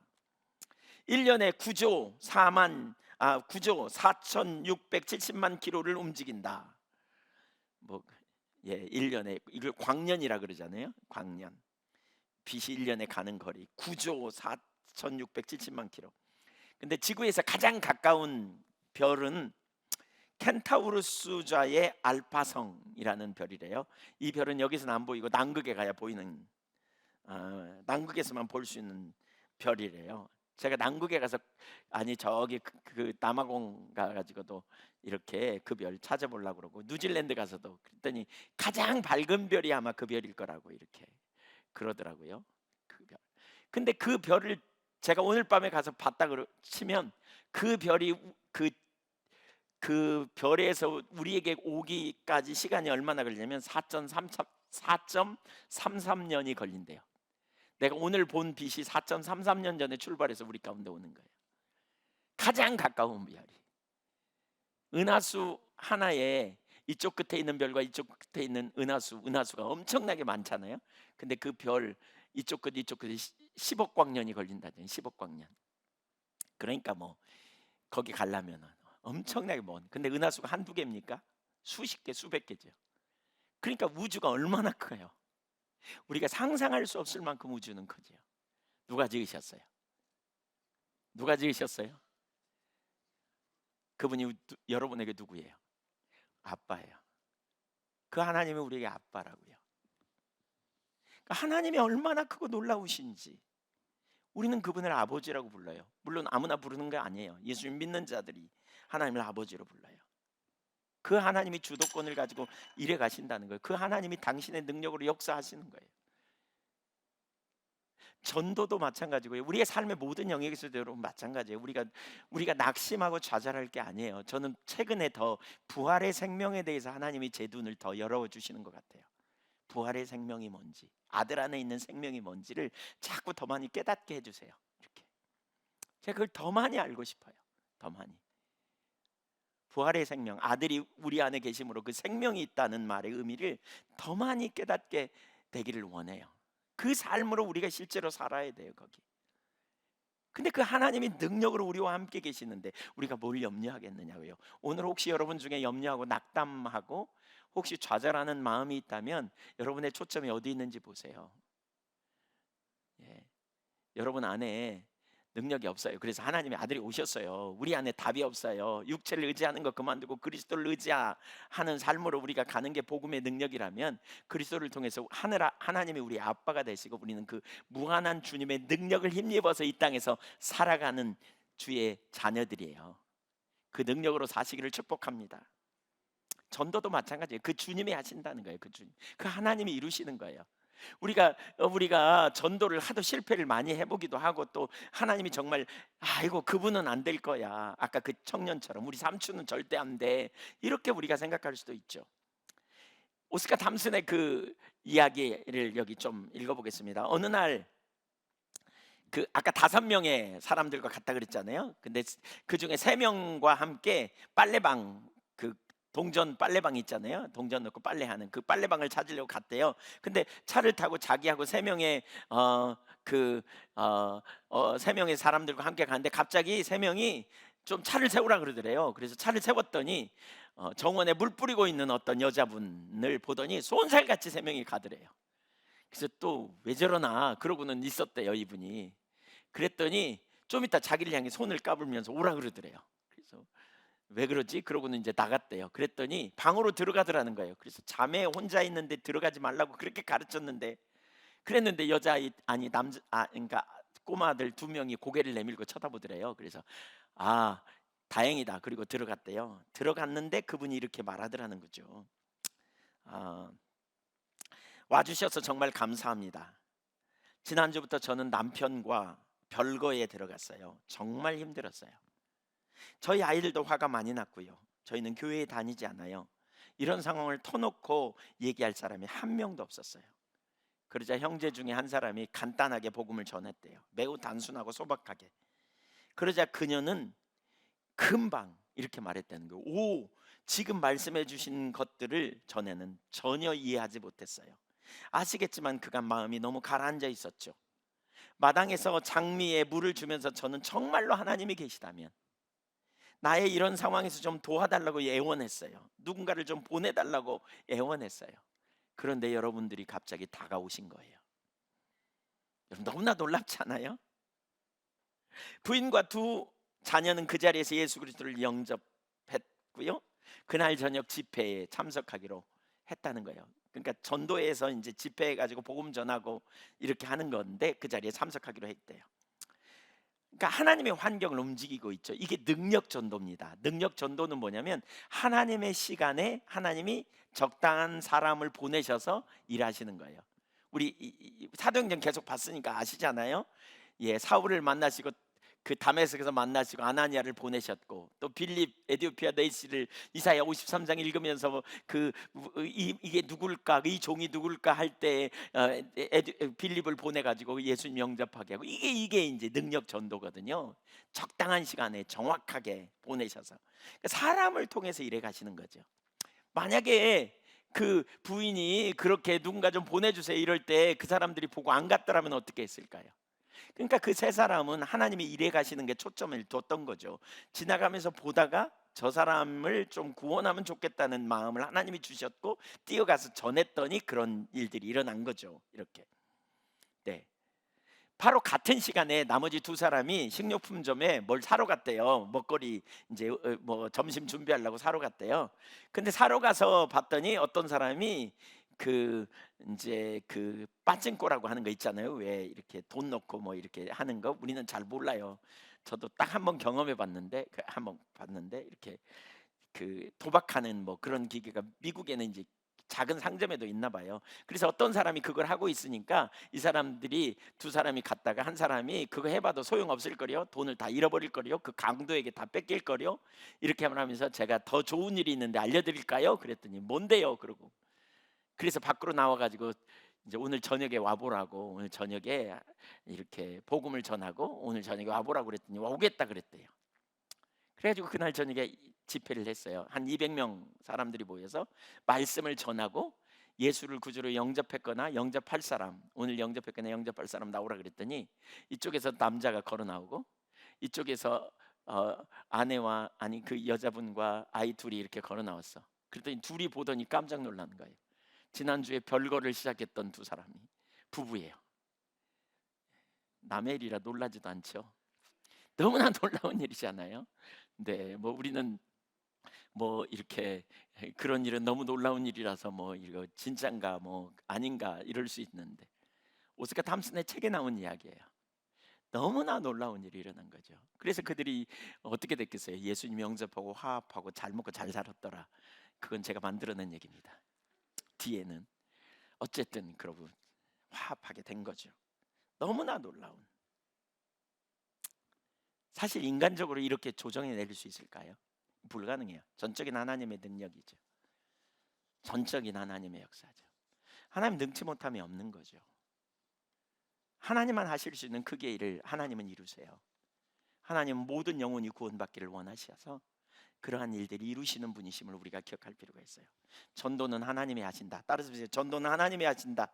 1년에 9조 4,670만 킬로를 움직인다. 뭐 1년에 이걸 광년이라 그러잖아요. 광년. 빛이 1년에 가는 거리 9조 4,670만 킬로. 근데 지구에서 가장 가까운 별은 켄타우루스좌의 알파성이라는 별이래요. 이 별은 여기서는 안 보이고 남극에 가야 보이는, 남극에서만 볼 수 있는 별이래요. 제가 남극에 가서, 아니 저기 그 남아공 가가지고도 이렇게 그 별 찾아보려고 그러고, 뉴질랜드 가서도 그랬더니 가장 밝은 별이 아마 그 별일 거라고 이렇게 그러더라고요. 그 별. 근데 그 별을 제가 오늘 밤에 가서 봤다 치면 그 별이 그 별에서 우리에게 오기까지 시간이 얼마나 걸리냐면 4.33년이 걸린대요. 내가 오늘 본 빛이 4.33년 전에 출발해서 우리 가운데 오는 거예요. 가장 가까운 별이. 은하수 하나에 이쪽 끝에 있는 별과 이쪽 끝에 있는 은하수가 엄청나게 많잖아요. 근데 그 별 이쪽 끝 10억 광년이 걸린다죠. 10억 광년. 그러니까 뭐 거기 가려면 엄청나게 먼. 근데 은하수가 한두 개입니까? 수십 개, 수백 개죠. 그러니까 우주가 얼마나 커요. 우리가 상상할 수 없을 만큼 우주는 크죠. 누가 지으셨어요? 누가 지으셨어요? 그분이 여러분에게 누구예요? 아빠예요. 그 하나님이 우리에게 아빠라고요. 그러니까 하나님이 얼마나 크고 놀라우신지 우리는 그분을 아버지라고 불러요. 물론 아무나 부르는 게 아니에요. 예수님 믿는 자들이 하나님을 아버지로 불러요. 그 하나님이 주도권을 가지고 일해 가신다는 거예요. 그 하나님이 당신의 능력으로 역사하시는 거예요. 전도도 마찬가지고요. 우리의 삶의 모든 영역에서도 여러분 마찬가지예요. 우리가 낙심하고 좌절할 게 아니에요. 저는 최근에 더 부활의 생명에 대해서 하나님이 제 눈을 더 열어 주시는 것 같아요. 부활의 생명이 뭔지, 아들 안에 있는 생명이 뭔지를 자꾸 더 많이 깨닫게 해주세요. 이렇게 제가 그걸 더 많이 알고 싶어요. 더 많이. 부활의 생명, 아들이 우리 안에 계심으로 그 생명이 있다는 말의 의미를 더 많이 깨닫게 되기를 원해요. 그 삶으로 우리가 실제로 살아야 돼요. 거기. 근데 그 하나님이 능력으로 우리와 함께 계시는데 우리가 뭘 염려하겠느냐고요. 오늘 혹시 여러분 중에 염려하고 낙담하고 혹시 좌절하는 마음이 있다면 여러분의 초점이 어디 있는지 보세요. 여러분 안에 능력이 없어요. 그래서 하나님의 아들이 오셨어요. 우리 안에 답이 없어요. 육체를 의지하는 거 그만두고 그리스도를 의지하는 삶으로 우리가 가는 게 복음의 능력이라면 그리스도를 통해서 하나님이 우리 아빠가 되시고 우리는 그 무한한 주님의 능력을 힘입어서 이 땅에서 살아가는 주의 자녀들이에요. 그 능력으로 사시기를 축복합니다. 전도도 마찬가지예요. 그 주님이 하신다는 거예요. 그 주님, 그 하나님이 이루시는 거예요. 우리가 전도를 하도 실패를 많이 해보기도 하고 또 하나님이 정말 아이고 그분은 안 될 거야. 아까 그 청년처럼 우리 삼촌은 절대 안 돼. 이렇게 우리가 생각할 수도 있죠. 오스카 탐슨의 그 이야기를 여기 좀 읽어보겠습니다. 어느 날 그 아까 5명의 사람들과 갔다 그랬잖아요. 근데 그 중에 3명과 함께 빨래방 그 동전 빨래방 있잖아요. 동전 넣고 빨래하는 그 빨래방을 찾으려고 갔대요. 근데 차를 타고 자기하고 세 명의 세 명의 사람들과 함께 가는데 갑자기 세 명이 좀 차를 세우라 그러더래요. 그래서 차를 세웠더니 정원에 물 뿌리고 있는 어떤 여자분을 보더니 쏜살같이 세 명이 가더래요. 그래서 또 왜 저러나 그러고는 있었대요, 이분이. 그랬더니 좀 이따 자기를 향해 손을 까불면서 오라 그러더래요. 그래서 왜 그러지? 그러고는 이제 나갔대요. 그랬더니 방으로 들어가더라는 거예요. 그래서 자매 혼자 있는데 들어가지 말라고 그렇게 가르쳤는데, 그랬는데 여자아이 아니 남자 그러니까 꼬마들 두 명이 고개를 내밀고 쳐다보더래요. 그래서 아, 다행이다. 그리고 들어갔대요. 들어갔는데 그분이 이렇게 말하더라는 거죠. 아, 와주셔서 정말 감사합니다. 지난주부터 저는 남편과 별거에 들어갔어요. 정말 힘들었어요. 저희 아이들도 화가 많이 났고요. 저희는 교회에 다니지 않아요. 이런 상황을 터놓고 얘기할 사람이 한 명도 없었어요. 그러자 형제 중에 한 사람이 간단하게 복음을 전했대요. 매우 단순하고 소박하게. 그러자 그녀는 금방 이렇게 말했다는 거예요. 오, 지금 말씀해 주신 것들을 전에는 전혀 이해하지 못했어요. 아시겠지만 그간 마음이 너무 가라앉아 있었죠. 마당에서 장미에 물을 주면서 저는 정말로 하나님이 계시다면 나의 이런 상황에서 좀 도와달라고 애원했어요. 누군가를 좀 보내달라고 애원했어요. 그런데 여러분들이 갑자기 다가오신 거예요. 여러분 너무나 놀랍지 않아요? 부인과 두 자녀는 그 자리에서 예수 그리스도를 영접했고요. 그날 저녁 집회에 참석하기로 했다는 거예요. 그러니까 전도에서 이제 집회해 가지고 복음 전하고 이렇게 하는 건데 그 자리에 참석하기로 했대요. 그러니까 하나님의 환경을 움직이고 있죠. 이게 능력 전도입니다. 능력 전도는 뭐냐면 하나님의 시간에 하나님이 적당한 사람을 보내셔서 일하시는 거예요. 우리 사도행전 계속 봤으니까 아시잖아요. 예, 사울을 만나시고 그 다메섹에서 만나시고 아나니아를 보내셨고, 또 빌립 에디오피아 네이시를 이사야 53장 읽으면서 이게 누굴까, 이 종이 누굴까 할 때 빌립을 보내가지고 예수님 영접하게 하고, 이게 이제 능력 전도거든요. 적당한 시간에 정확하게 보내셔서 사람을 통해서 일해 가시는 거죠. 만약에 그 부인이 그렇게 누군가 좀 보내주세요 이럴 때 그 사람들이 보고 안 갔더라면 어떻게 했을까요? 그러니까 그 세 사람은 하나님이 일해 가시는 게 초점을 뒀던 거죠. 지나가면서 보다가 저 사람을 좀 구원하면 좋겠다는 마음을 하나님이 주셨고 뛰어가서 전했더니 그런 일들이 일어난 거죠. 이렇게. 네. 바로 같은 시간에 나머지 두 사람이 식료품점에 뭘 사러 갔대요. 먹거리 이제 뭐 점심 준비하려고 사러 갔대요. 근데 사러 가서 봤더니 어떤 사람이 그 이제 그 빠찡코라고 하는 거 있잖아요. 왜 이렇게 돈 넣고 뭐 이렇게 하는 거 우리는 잘 몰라요. 저도 딱 한 번 경험해 봤는데 한번 봤는데 이렇게 그 도박하는 뭐 그런 기계가 미국에는 이제 작은 상점에도 있나 봐요. 그래서 어떤 사람이 그걸 하고 있으니까 이 사람들이 두 사람이 갔다가 한 사람이 그거 해봐도 소용없을 거요. 돈을 다 잃어버릴 거요. 그 강도에게 다 뺏길 거요. 이렇게 하면서 제가 더 좋은 일이 있는데 알려드릴까요? 그랬더니 뭔데요? 그러고 그래서 밖으로 나와가지고 이제 오늘 저녁에 와보라고, 오늘 저녁에 이렇게 복음을 전하고 오늘 저녁에 와보라고 그랬더니 오겠다 그랬대요. 그래가지고 그날 저녁에 집회를 했어요. 한 200명 사람들이 모여서 말씀을 전하고 예수를 구주로 영접했거나 영접할 사람, 오늘 영접했거나 영접할 사람 나오라 그랬더니 이쪽에서 남자가 걸어 나오고 이쪽에서 아내와 아니 그 여자분과 아이 둘이 이렇게 걸어 나왔어. 그랬더니 둘이 보더니 깜짝 놀란 거예요. 지난주에 별거를 시작했던 두 사람이 부부예요. 남의 일이라 놀라지도 않죠. 너무나 놀라운 일이잖아요. 네, 뭐 우리는 뭐 이렇게 그런 일은 너무 놀라운 일이라서 뭐 이거 진짠가 뭐 아닌가 이럴 수 있는데 오스카 탐슨의 책에 나온 이야기예요. 너무나 놀라운 일이 일어난 거죠. 그래서 그들이 어떻게 됐겠어요? 예수님 영접하고 화합하고 잘 먹고 잘 살았더라. 그건 제가 만들어낸 얘기입니다. 뒤에는 어쨌든 그러고 화합하게 된 거죠. 너무나 놀라운. 사실 인간적으로 이렇게 조정해 내릴 수 있을까요? 불가능해요. 전적인 하나님의 능력이죠. 전적인 하나님의 역사죠. 하나님 능치 못함이 없는 거죠. 하나님만 하실 수 있는 크기의 일을 하나님은 이루세요. 하나님은 모든 영혼이 구원받기를 원하셔서 그러한 일들이 이루시는 분이심을 우리가 기억할 필요가 있어요. 전도는 하나님이 하신다. 따라서 보세요. 전도는 하나님이 하신다.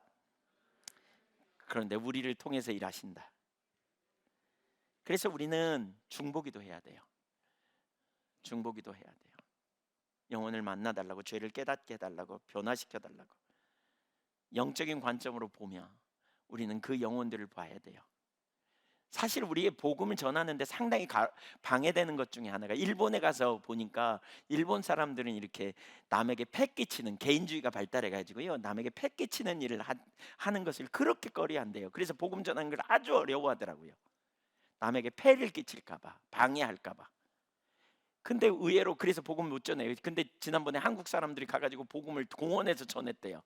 그런데 우리를 통해서 일하신다. 그래서 우리는 중보기도 해야 돼요. 중보기도 해야 돼요. 영혼을 만나달라고, 죄를 깨닫게 해달라고, 변화시켜달라고. 영적인 관점으로 보며 우리는 그 영혼들을 봐야 돼요. 사실 우리의 복음을 전하는데 상당히 방해되는 것 중에 하나가, 일본에 가서 보니까 일본 사람들은 이렇게 남에게 패 끼치는, 개인주의가 발달해가지고요, 남에게 패 끼치는 일을 하는 것을 그렇게 꺼려한대요. 그래서 복음 전하는 걸 아주 어려워하더라고요. 남에게 폐를 끼칠까봐, 방해할까봐. 근데 의외로 그래서 복음 못 전해요. 근데 지난번에 한국 사람들이 가가지고 복음을 공원에서 전했대요.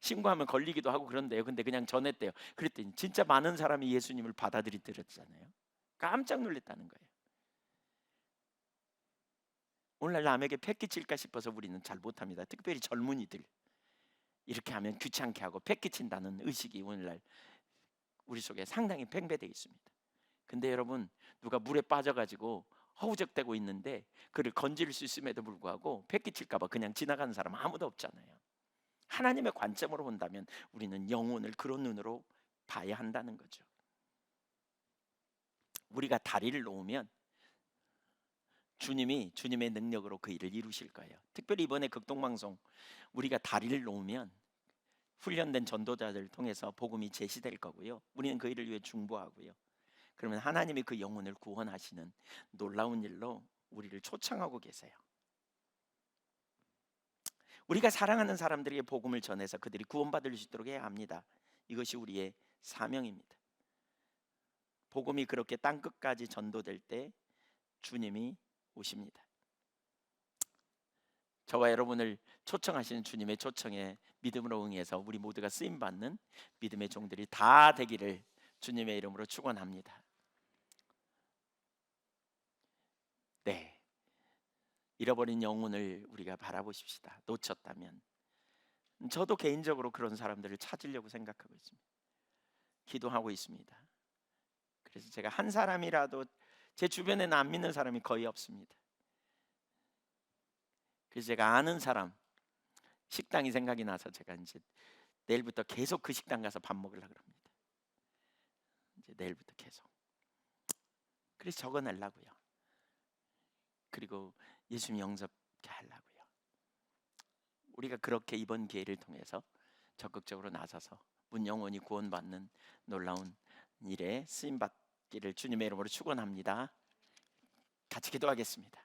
신고하면 걸리기도 하고 그런데요. 근데 그냥 전했대요. 그랬더니 진짜 많은 사람이 예수님을 받아들이더랬잖아요. 깜짝 놀랐다는 거예요. 오늘날 남에게 패 끼칠까 싶어서 우리는 잘 못합니다. 특별히 젊은이들. 이렇게 하면 귀찮게 하고 패 끼친다는 의식이 오늘날 우리 속에 상당히 팽배되어 있습니다. 근데 여러분, 누가 물에 빠져가지고 허우적대고 있는데 그를 건질 수 있음에도 불구하고 패 끼칠까 봐 그냥 지나가는 사람 아무도 없잖아요. 하나님의 관점으로 본다면 우리는 영혼을 그런 눈으로 봐야 한다는 거죠. 우리가 다리를 놓으면 주님이 주님의 능력으로 그 일을 이루실 거예요. 특별히 이번에 극동방송 우리가 다리를 놓으면 훈련된 전도자들을 통해서 복음이 제시될 거고요. 우리는 그 일을 위해 중보하고요. 그러면 하나님이 그 영혼을 구원하시는 놀라운 일로 우리를 초청하고 계세요. 우리가 사랑하는 사람들에게 복음을 전해서 그들이 구원받을 수 있도록 해야 합니다. 이것이 우리의 사명입니다. 복음이 그렇게 땅끝까지 전도될 때 주님이 오십니다. 저와 여러분을 초청하시는 주님의 초청에 믿음으로 응해서 우리 모두가 쓰임받는 믿음의 종들이 다 되기를 주님의 이름으로 축원합니다. 네, 잃어버린 영혼을 우리가 바라보십시다. 놓쳤다면. 저도 개인적으로 그런 사람들을 찾으려고 생각하고 있습니다. 기도하고 있습니다. 그래서 제가 한 사람이라도, 제 주변에는 안 믿는 사람이 거의 없습니다. 그래서 제가 아는 사람 식당이 생각이 나서 제가 이제 내일부터 계속 그 식당 가서 밥 먹으려고 합니다. 이제 내일부터 계속. 그래서 적어내려고요. 그리고 예수님 영접케 하려고요. 우리가 그렇게 이번 기회를 통해서 적극적으로 나서서 문 영혼이 구원받는 놀라운 일에 쓰임받기를 주님의 이름으로 축원합니다. 같이 기도하겠습니다.